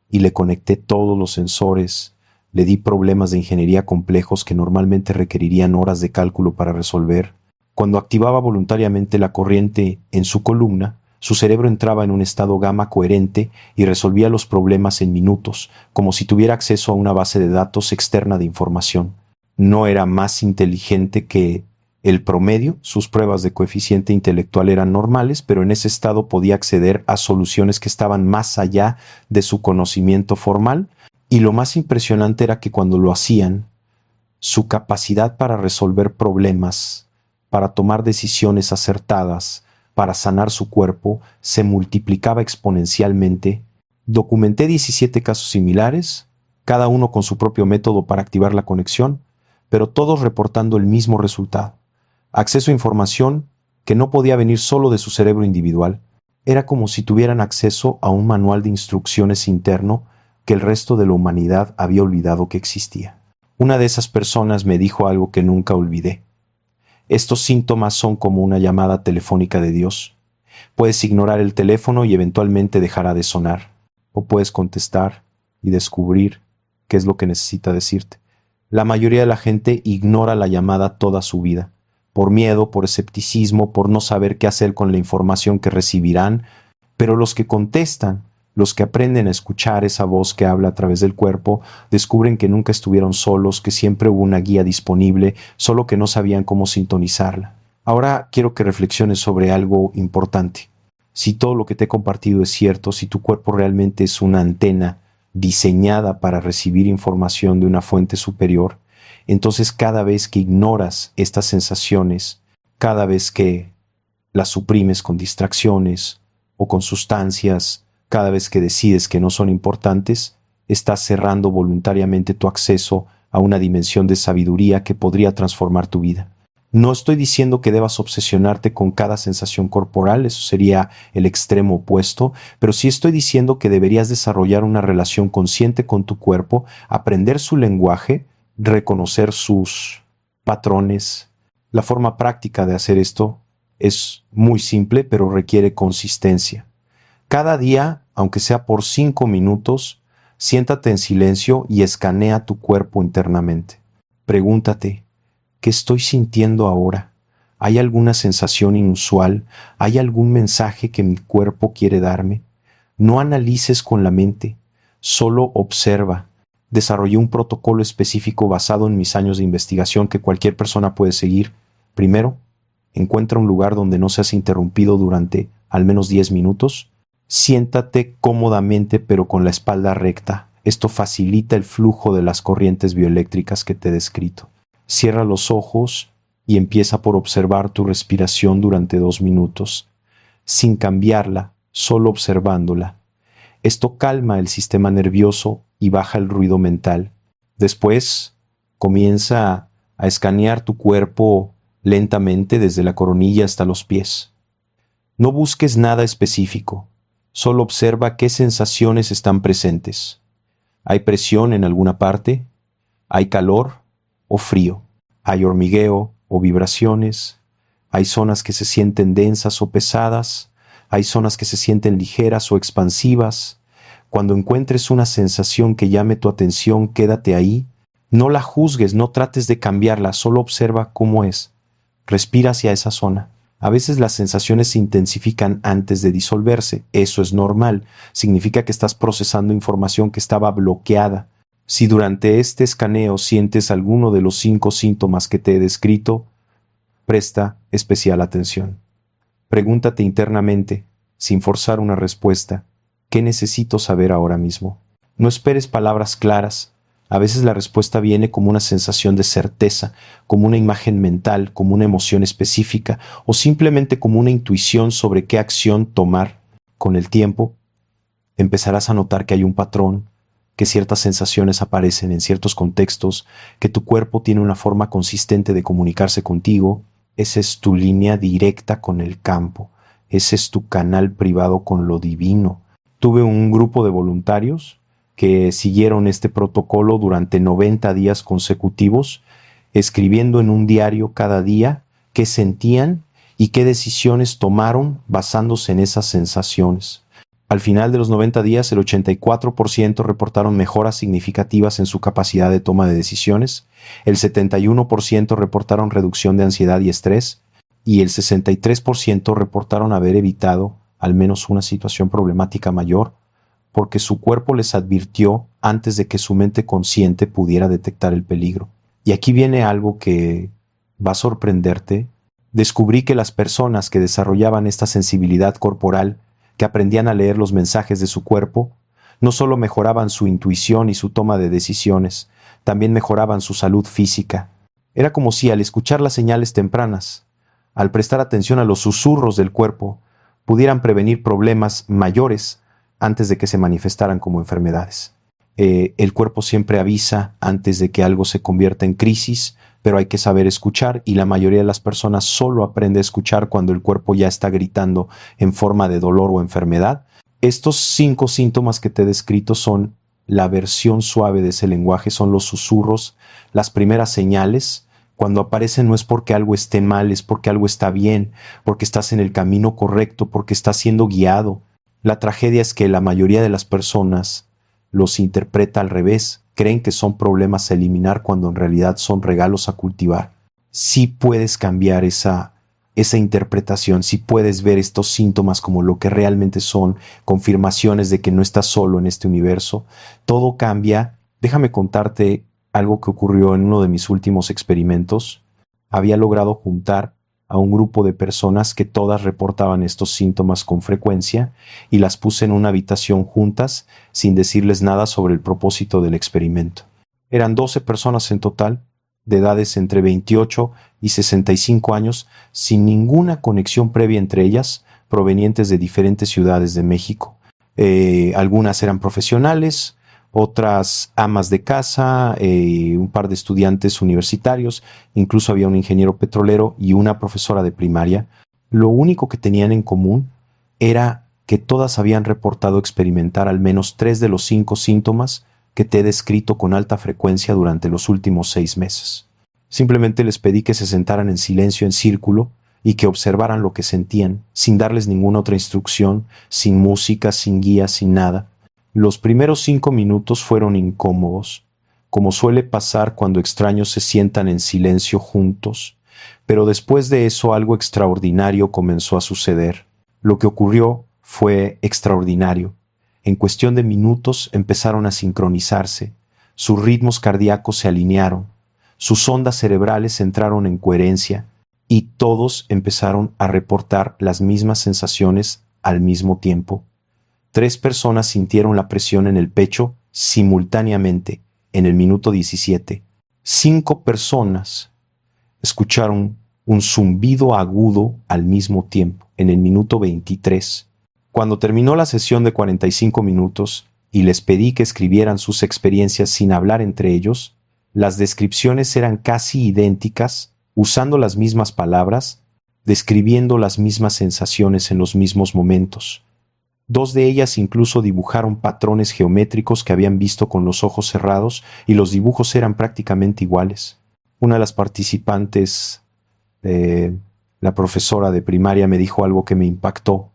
y le conecté todos los sensores. Le di problemas de ingeniería complejos que normalmente requerirían horas de cálculo para resolver. Cuando activaba voluntariamente la corriente en su columna, su cerebro entraba en un estado gamma coherente y resolvía los problemas en minutos, como si tuviera acceso a una base de datos externa de información. No era más inteligente que el promedio, sus pruebas de coeficiente intelectual eran normales, pero en ese estado podía acceder a soluciones que estaban más allá de su conocimiento formal. Y lo más impresionante era que cuando lo hacían, su capacidad para resolver problemas, para tomar decisiones acertadas, para sanar su cuerpo, se multiplicaba exponencialmente. Documenté 17 casos similares, cada uno con su propio método para activar la conexión, pero todos reportando el mismo resultado: acceso a información que no podía venir solo de su cerebro individual. Era como si tuvieran acceso a un manual de instrucciones interno que el resto de la humanidad había olvidado que existía. Una de esas personas me dijo algo que nunca olvidé: estos síntomas son como una llamada telefónica de Dios. Puedes ignorar el teléfono y eventualmente dejará de sonar, o puedes contestar y descubrir qué es lo que necesita decirte. La mayoría de la gente ignora la llamada toda su vida, por miedo, por escepticismo, por no saber qué hacer con la información que recibirán, pero los que contestan, los que aprenden a escuchar esa voz que habla a través del cuerpo, descubren que nunca estuvieron solos, que siempre hubo una guía disponible, solo que no sabían cómo sintonizarla. Ahora quiero que reflexiones sobre algo importante. Si todo lo que te he compartido es cierto, si tu cuerpo realmente es una antena diseñada para recibir información de una fuente superior, entonces cada vez que ignoras estas sensaciones, cada vez que las suprimes con distracciones o con sustancias, cada vez que decides que no son importantes, estás cerrando voluntariamente tu acceso a una dimensión de sabiduría que podría transformar tu vida. No estoy diciendo que debas obsesionarte con cada sensación corporal, eso sería el extremo opuesto, pero sí estoy diciendo que deberías desarrollar una relación consciente con tu cuerpo, aprender su lenguaje, reconocer sus patrones. La forma práctica de hacer esto es muy simple, pero requiere consistencia. Cada día, aunque sea por 5 minutos, siéntate en silencio y escanea tu cuerpo internamente. Pregúntate, ¿qué estoy sintiendo ahora? ¿Hay alguna sensación inusual? ¿Hay algún mensaje que mi cuerpo quiere darme? No analices con la mente, solo observa. Desarrollé un protocolo específico basado en mis años de investigación que cualquier persona puede seguir. Primero, encuentra un lugar donde no seas interrumpido durante al menos 10 minutos. Siéntate cómodamente pero con la espalda recta. Esto facilita el flujo de las corrientes bioeléctricas que te he descrito. Cierra los ojos y empieza por observar tu respiración durante 2 minutos, sin cambiarla, solo observándola. Esto calma el sistema nervioso y baja el ruido mental. Después, comienza a escanear tu cuerpo lentamente desde la coronilla hasta los pies. No busques nada específico, solo observa qué sensaciones están presentes. ¿Hay presión en alguna parte? ¿Hay calor o frío? ¿Hay hormigueo o vibraciones? ¿Hay zonas que se sienten densas o pesadas? ¿Hay zonas que se sienten ligeras o expansivas? Cuando encuentres una sensación que llame tu atención, quédate ahí. No la juzgues, no trates de cambiarla, solo observa cómo es. Respira hacia esa zona. A veces las sensaciones se intensifican antes de disolverse. Eso es normal. Significa que estás procesando información que estaba bloqueada. Si durante este escaneo sientes alguno de los 5 síntomas que te he descrito, presta especial atención. Pregúntate internamente, sin forzar una respuesta, ¿qué necesito saber ahora mismo? No esperes palabras claras. A veces la respuesta viene como una sensación de certeza, como una imagen mental, como una emoción específica o simplemente como una intuición sobre qué acción tomar. Con el tiempo, empezarás a notar que hay un patrón, que ciertas sensaciones aparecen en ciertos contextos, que tu cuerpo tiene una forma consistente de comunicarse contigo. Esa es tu línea directa con el campo. Ese es tu canal privado con lo divino. Tuve un grupo de voluntarios que siguieron este protocolo durante 90 días consecutivos, escribiendo en un diario cada día qué sentían y qué decisiones tomaron basándose en esas sensaciones. Al final de los 90 días, el 84% reportaron mejoras significativas en su capacidad de toma de decisiones, el 71% reportaron reducción de ansiedad y estrés, y el 63% reportaron haber evitado al menos una situación problemática mayor, porque su cuerpo les advirtió antes de que su mente consciente pudiera detectar el peligro. Y aquí viene algo que va a sorprenderte. Descubrí que las personas que desarrollaban esta sensibilidad corporal, que aprendían a leer los mensajes de su cuerpo, no solo mejoraban su intuición y su toma de decisiones, también mejoraban su salud física. Era como si al escuchar las señales tempranas, al prestar atención a los susurros del cuerpo, pudieran prevenir problemas mayores antes de que se manifestaran como enfermedades. El cuerpo siempre avisa antes de que algo se convierta en crisis, pero hay que saber escuchar y la mayoría de las personas solo aprende a escuchar cuando el cuerpo ya está gritando en forma de dolor o enfermedad. Estos 5 síntomas que te he descrito son la versión suave de ese lenguaje, son los susurros, las primeras señales. Cuando aparecen no es porque algo esté mal, es porque algo está bien, porque estás en el camino correcto, porque estás siendo guiado. La tragedia es que la mayoría de las personas los interpreta al revés, creen que son problemas a eliminar cuando en realidad son regalos a cultivar. Sí puedes cambiar esa interpretación, sí puedes ver estos síntomas como lo que realmente son, confirmaciones de que no estás solo en este universo. Todo cambia. Déjame contarte algo que ocurrió en uno de mis últimos experimentos. Había logrado juntar a un grupo de personas que todas reportaban estos síntomas con frecuencia y las puse en una habitación juntas sin decirles nada sobre el propósito del experimento. Eran 12 personas en total, de edades entre 28 y 65 años, sin ninguna conexión previa entre ellas, provenientes de diferentes ciudades de México. Algunas eran profesionales, otras amas de casa, un par de estudiantes universitarios, incluso había un ingeniero petrolero y una profesora de primaria. Lo único que tenían en común era que todas habían reportado experimentar al menos 3 de los 5 síntomas que te he descrito con alta frecuencia durante los últimos 6 meses. Simplemente les pedí que se sentaran en silencio en círculo y que observaran lo que sentían, sin darles ninguna otra instrucción, sin música, sin guía, sin nada. Los primeros 5 minutos fueron incómodos, como suele pasar cuando extraños se sientan en silencio juntos, pero después de eso algo extraordinario comenzó a suceder. Lo que ocurrió fue extraordinario. En cuestión de minutos empezaron a sincronizarse, sus ritmos cardíacos se alinearon, sus ondas cerebrales entraron en coherencia y todos empezaron a reportar las mismas sensaciones al mismo tiempo. 3 personas sintieron la presión en el pecho simultáneamente en el minuto 17. 5 personas escucharon un zumbido agudo al mismo tiempo en el minuto 23. Cuando terminó la sesión de 45 minutos y les pedí que escribieran sus experiencias sin hablar entre ellos, las descripciones eran casi idénticas, usando las mismas palabras, describiendo las mismas sensaciones en los mismos momentos. 2 de ellas incluso dibujaron patrones geométricos que habían visto con los ojos cerrados y los dibujos eran prácticamente iguales. Una de las participantes, la profesora de primaria, me dijo algo que me impactó.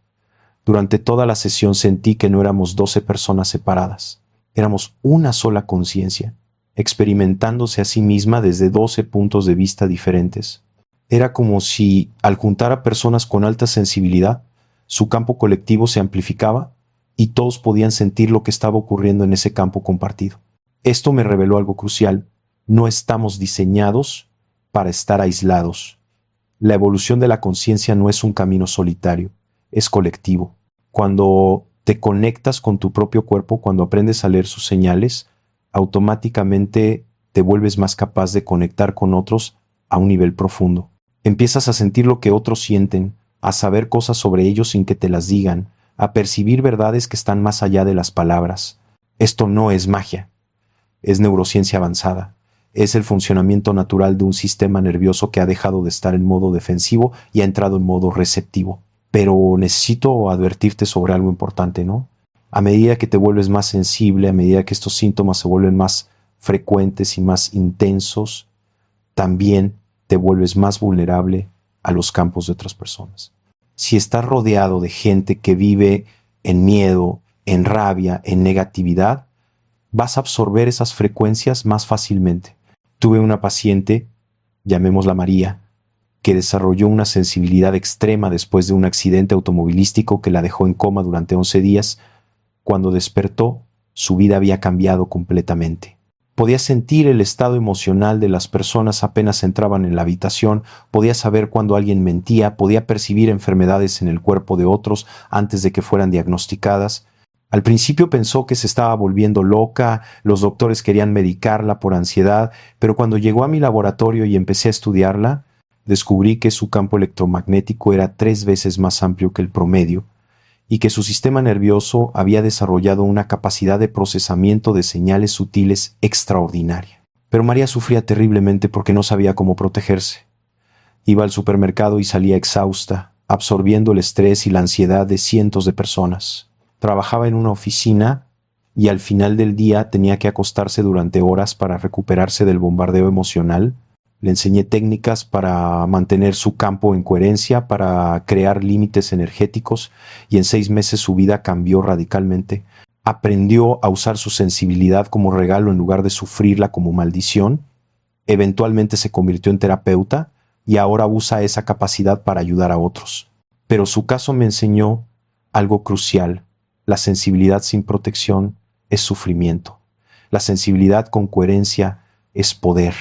Durante toda la sesión sentí que no éramos 12 personas separadas, éramos una sola conciencia, experimentándose a sí misma desde 12 puntos de vista diferentes. Era como si, al juntar a personas con alta sensibilidad, su campo colectivo se amplificaba y todos podían sentir lo que estaba ocurriendo en ese campo compartido. Esto me reveló algo crucial. No estamos diseñados para estar aislados. La evolución de la conciencia no es un camino solitario, es colectivo. Cuando te conectas con tu propio cuerpo, cuando aprendes a leer sus señales, automáticamente te vuelves más capaz de conectar con otros a un nivel profundo. Empiezas a sentir lo que otros sienten, a saber cosas sobre ellos sin que te las digan, a percibir verdades que están más allá de las palabras. Esto no es magia, es neurociencia avanzada. Es el funcionamiento natural de un sistema nervioso que ha dejado de estar en modo defensivo y ha entrado en modo receptivo. Pero necesito advertirte sobre algo importante, ¿no? A medida que te vuelves más sensible, a medida que estos síntomas se vuelven más frecuentes y más intensos, también te vuelves más vulnerable a los campos de otras personas. Si estás rodeado de gente que vive en miedo, en rabia, en negatividad, vas a absorber esas frecuencias más fácilmente. Tuve una paciente, llamémosla María, que desarrolló una sensibilidad extrema después de un accidente automovilístico que la dejó en coma durante 11 días. Cuando despertó, su vida había cambiado completamente. Podía sentir el estado emocional de las personas apenas entraban en la habitación, podía saber cuando alguien mentía, podía percibir enfermedades en el cuerpo de otros antes de que fueran diagnosticadas. Al principio pensó que se estaba volviendo loca, los doctores querían medicarla por ansiedad, pero cuando llegó a mi laboratorio y empecé a estudiarla, descubrí que su campo electromagnético era 3 veces más amplio que el promedio y que su sistema nervioso había desarrollado una capacidad de procesamiento de señales sutiles extraordinaria. Pero María sufría terriblemente porque no sabía cómo protegerse. Iba al supermercado y salía exhausta, absorbiendo el estrés y la ansiedad de cientos de personas. Trabajaba en una oficina y al final del día tenía que acostarse durante horas para recuperarse del bombardeo emocional. Le enseñé técnicas para mantener su campo en coherencia, para crear límites energéticos y en 6 meses su vida cambió radicalmente. Aprendió a usar su sensibilidad como regalo en lugar de sufrirla como maldición. Eventualmente se convirtió en terapeuta y ahora usa esa capacidad para ayudar a otros. Pero su caso me enseñó algo crucial. La sensibilidad sin protección es sufrimiento. La sensibilidad con coherencia es poder.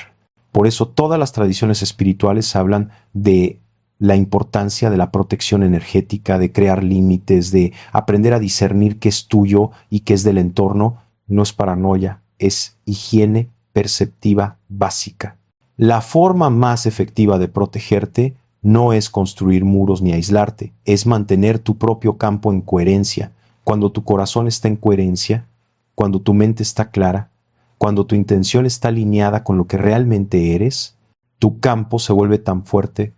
Por eso todas las tradiciones espirituales hablan de la importancia de la protección energética, de crear límites, de aprender a discernir qué es tuyo y qué es del entorno. No es paranoia, es higiene perceptiva básica. La forma más efectiva de protegerte no es construir muros ni aislarte, es mantener tu propio campo en coherencia. Cuando tu corazón está en coherencia, cuando tu mente está clara, cuando tu intención está alineada con lo que realmente eres, tu campo se vuelve tan fuerte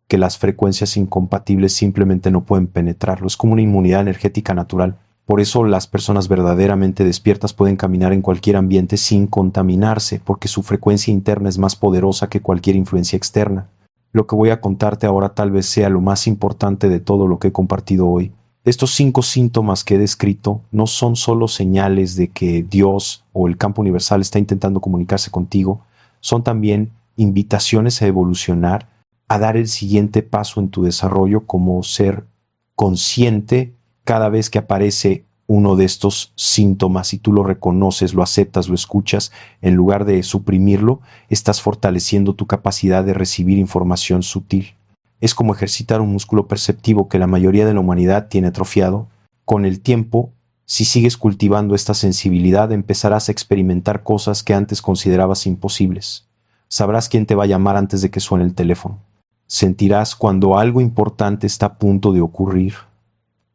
que las frecuencias incompatibles simplemente no pueden penetrarlo. Es como una inmunidad energética natural. Por eso las personas verdaderamente despiertas pueden caminar en cualquier ambiente sin contaminarse, porque su frecuencia interna es más poderosa que cualquier influencia externa. Lo que voy a contarte ahora tal vez sea lo más importante de todo lo que he compartido hoy. Estos 5 síntomas que he descrito no son solo señales de que Dios o el campo universal está intentando comunicarse contigo, son también invitaciones a evolucionar, a dar el siguiente paso en tu desarrollo como ser consciente cada vez que aparece uno de estos síntomas y tú lo reconoces, lo aceptas, lo escuchas, en lugar de suprimirlo, estás fortaleciendo tu capacidad de recibir información sutil. Es como ejercitar un músculo perceptivo que la mayoría de la humanidad tiene atrofiado. Con el tiempo, si sigues cultivando esta sensibilidad, empezarás a experimentar cosas que antes considerabas imposibles. Sabrás quién te va a llamar antes de que suene el teléfono. Sentirás cuando algo importante está a punto de ocurrir.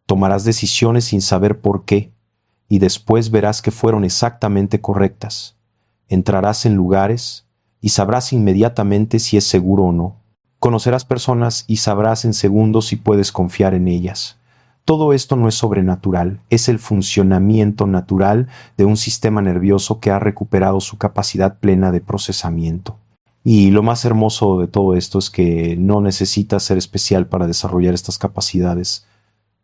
Tomarás decisiones sin saber por qué, y después verás que fueron exactamente correctas. Entrarás en lugares y sabrás inmediatamente si es seguro o no. Conocerás personas y sabrás en segundos si puedes confiar en ellas. Todo esto no es sobrenatural, es el funcionamiento natural de un sistema nervioso que ha recuperado su capacidad plena de procesamiento. Y lo más hermoso de todo esto es que no necesitas ser especial para desarrollar estas capacidades.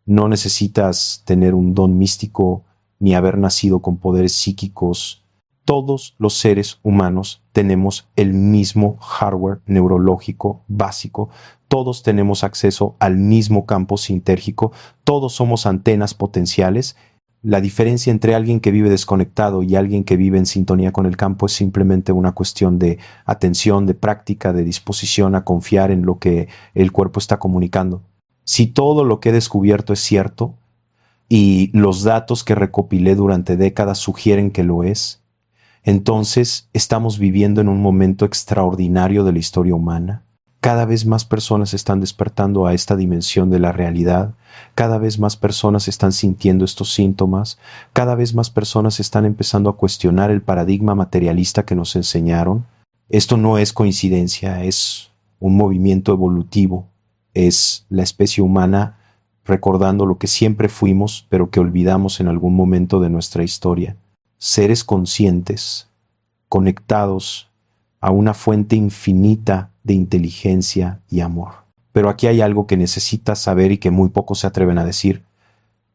No necesitas tener un don místico ni haber nacido con poderes psíquicos. Todos los seres humanos tenemos el mismo hardware neurológico básico. Todos tenemos acceso al mismo campo sintérgico. Todos somos antenas potenciales. La diferencia entre alguien que vive desconectado y alguien que vive en sintonía con el campo es simplemente una cuestión de atención, de práctica, de disposición a confiar en lo que el cuerpo está comunicando. Si todo lo que he descubierto es cierto y los datos que recopilé durante décadas sugieren que lo es, entonces estamos viviendo en un momento extraordinario de la historia humana. Cada vez más personas están despertando a esta dimensión de la realidad, cada vez más personas están sintiendo estos síntomas, cada vez más personas están empezando a cuestionar el paradigma materialista que nos enseñaron. Esto no es coincidencia, es un movimiento evolutivo. Es la especie humana recordando lo que siempre fuimos, pero que olvidamos en algún momento de nuestra historia. Seres conscientes, conectados a una fuente infinita de inteligencia y amor. Pero aquí hay algo que necesitas saber y que muy pocos se atreven a decir.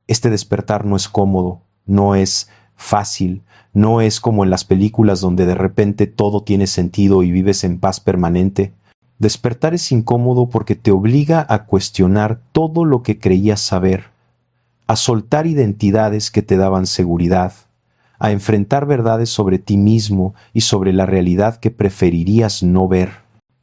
Este despertar no es cómodo, no es fácil, no es como en las películas donde de repente todo tiene sentido y vives en paz permanente. Despertar es incómodo porque te obliga a cuestionar todo lo que creías saber, a soltar identidades que te daban seguridad, a enfrentar verdades sobre ti mismo y sobre la realidad que preferirías no ver.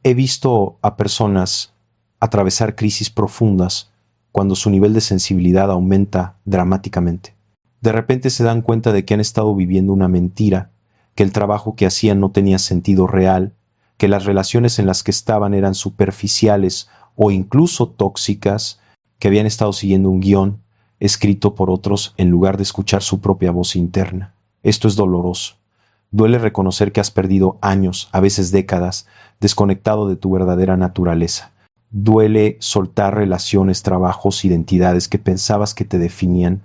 He visto a personas atravesar crisis profundas cuando su nivel de sensibilidad aumenta dramáticamente. De repente se dan cuenta de que han estado viviendo una mentira, que el trabajo que hacían no tenía sentido real, que las relaciones en las que estaban eran superficiales o incluso tóxicas, que habían estado siguiendo un guión escrito por otros en lugar de escuchar su propia voz interna. Esto es doloroso. Duele reconocer que has perdido años, a veces décadas, desconectado de tu verdadera naturaleza. Duele soltar relaciones, trabajos, identidades que pensabas que te definían.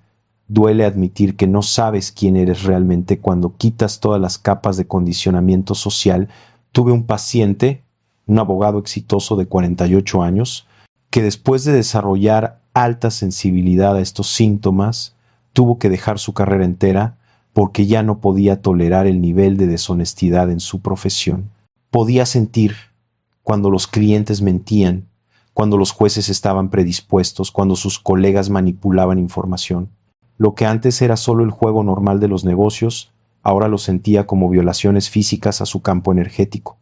Duele admitir que no sabes quién eres realmente cuando quitas todas las capas de condicionamiento social. Tuve un paciente, un abogado exitoso de 48 años, que después de desarrollar alta sensibilidad a estos síntomas, tuvo que dejar su carrera entera porque ya no podía tolerar el nivel de deshonestidad en su profesión. Podía sentir cuando los clientes mentían, cuando los jueces estaban predispuestos, cuando sus colegas manipulaban información. Lo que antes era solo el juego normal de los negocios, ahora lo sentía como violaciones físicas a su campo energético.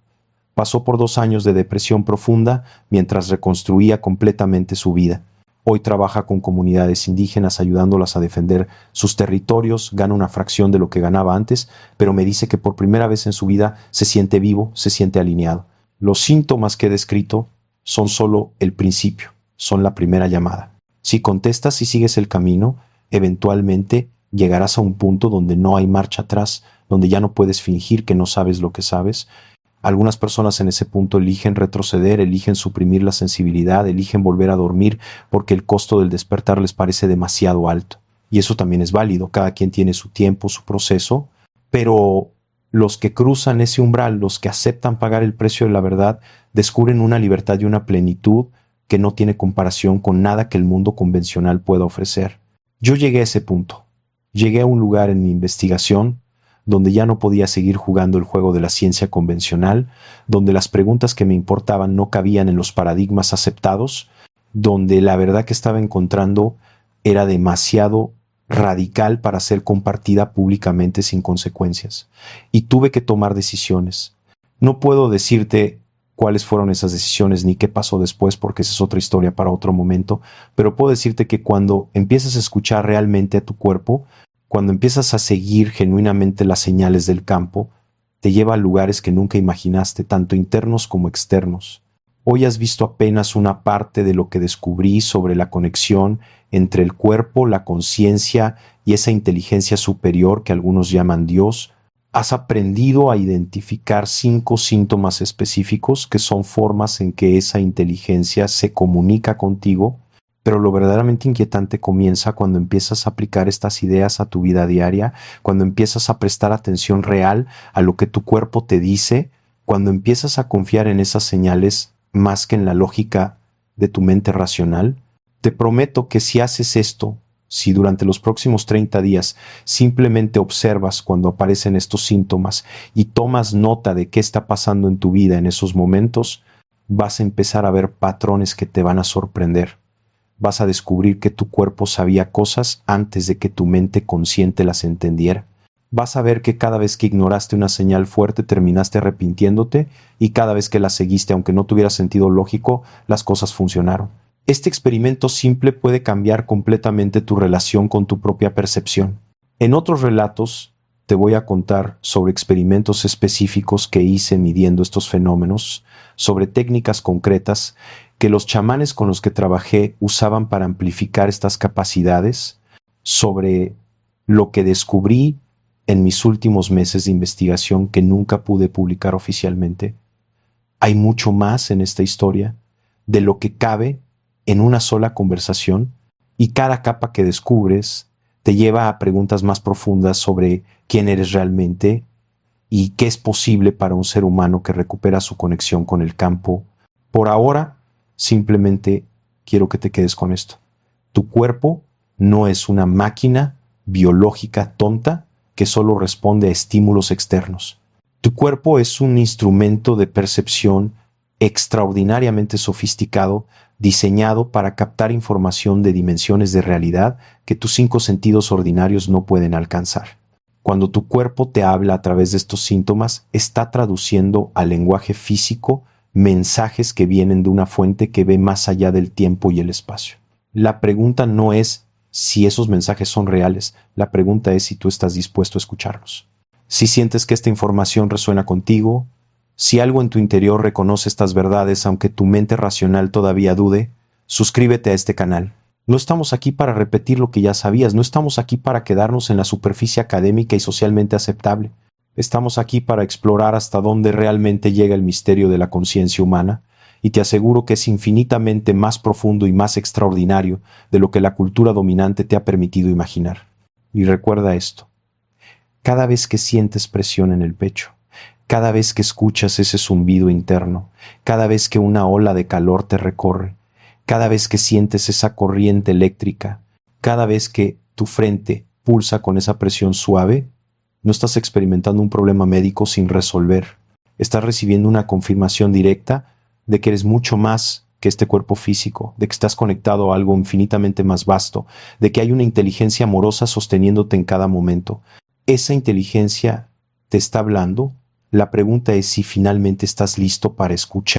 Pasó por 2 años de depresión profunda mientras reconstruía completamente su vida. Hoy trabaja con comunidades indígenas ayudándolas a defender sus territorios, gana una fracción de lo que ganaba antes, pero me dice que por primera vez en su vida se siente vivo, se siente alineado. Los síntomas que he descrito son solo el principio, son la primera llamada. Si contestas y sigues el camino, eventualmente Llegarás a un punto donde no hay marcha atrás, donde ya no puedes fingir que no sabes lo que sabes. Algunas personas en ese punto eligen retroceder, eligen suprimir la sensibilidad, eligen volver a dormir porque el costo del despertar les parece demasiado alto. Y eso también es válido, cada quien tiene su tiempo, su proceso, pero los que cruzan ese umbral, los que aceptan pagar el precio de la verdad, descubren una libertad y una plenitud que no tiene comparación con nada que el mundo convencional pueda ofrecer. Yo llegué a ese punto. Llegué a un lugar en mi investigación donde ya no podía seguir jugando el juego de la ciencia convencional, donde las preguntas que me importaban no cabían en los paradigmas aceptados, donde la verdad que estaba encontrando era demasiado radical para ser compartida públicamente sin consecuencias. Y tuve que tomar decisiones. No puedo decirte cuáles fueron esas decisiones ni qué pasó después, porque esa es otra historia para otro momento, pero puedo decirte que cuando empiezas a escuchar realmente a tu cuerpo, cuando empiezas a seguir genuinamente las señales del campo, te lleva a lugares que nunca imaginaste, tanto internos como externos. Hoy has visto apenas una parte de lo que descubrí sobre la conexión entre el cuerpo, la conciencia y esa inteligencia superior que algunos llaman Dios. Has aprendido a identificar 5 síntomas específicos que son formas en que esa inteligencia se comunica contigo, pero lo verdaderamente inquietante comienza cuando empiezas a aplicar estas ideas a tu vida diaria, cuando empiezas a prestar atención real a lo que tu cuerpo te dice, cuando empiezas a confiar en esas señales más que en la lógica de tu mente racional. Te prometo que si haces esto, si durante los próximos 30 días simplemente observas cuando aparecen estos síntomas y tomas nota de qué está pasando en tu vida en esos momentos, vas a empezar a ver patrones que te van a sorprender. Vas a descubrir que tu cuerpo sabía cosas antes de que tu mente consciente las entendiera. Vas a ver que cada vez que ignoraste una señal fuerte terminaste arrepintiéndote y cada vez que la seguiste, aunque no tuviera sentido lógico, las cosas funcionaron. Este experimento simple puede cambiar completamente tu relación con tu propia percepción. En otros relatos te voy a contar sobre experimentos específicos que hice midiendo estos fenómenos, sobre técnicas concretas que los chamanes con los que trabajé usaban para amplificar estas capacidades, sobre lo que descubrí en mis últimos meses de investigación que nunca pude publicar oficialmente. Hay mucho más en esta historia de lo que cabe en una sola conversación, y cada capa que descubres te lleva a preguntas más profundas sobre quién eres realmente y qué es posible para un ser humano que recupera su conexión con el campo. Por ahora, simplemente quiero que te quedes con esto. Tu cuerpo no es una máquina biológica tonta que solo responde a estímulos externos. Tu cuerpo es un instrumento de percepción extraordinariamente sofisticado, diseñado para captar información de dimensiones de realidad que tus 5 sentidos ordinarios no pueden alcanzar. Cuando tu cuerpo te habla a través de estos síntomas, está traduciendo al lenguaje físico mensajes que vienen de una fuente que ve más allá del tiempo y el espacio. La pregunta no es si esos mensajes son reales, la pregunta es si tú estás dispuesto a escucharlos. Si sientes que esta información resuena contigo, si algo en tu interior reconoce estas verdades aunque tu mente racional todavía dude, suscríbete a este canal. No estamos aquí para repetir lo que ya sabías, no estamos aquí para quedarnos en la superficie académica y socialmente aceptable. Estamos aquí para explorar hasta dónde realmente llega el misterio de la conciencia humana, y te aseguro que es infinitamente más profundo y más extraordinario de lo que la cultura dominante te ha permitido imaginar. Y recuerda esto: cada vez que sientes presión en el pecho, cada vez que escuchas ese zumbido interno, cada vez que una ola de calor te recorre, cada vez que sientes esa corriente eléctrica, cada vez que tu frente pulsa con esa presión suave, no estás experimentando un problema médico sin resolver. Estás recibiendo una confirmación directa de que eres mucho más que este cuerpo físico, de que estás conectado a algo infinitamente más vasto, de que hay una inteligencia amorosa sosteniéndote en cada momento. Esa inteligencia te está hablando. La pregunta es si finalmente estás listo para escuchar.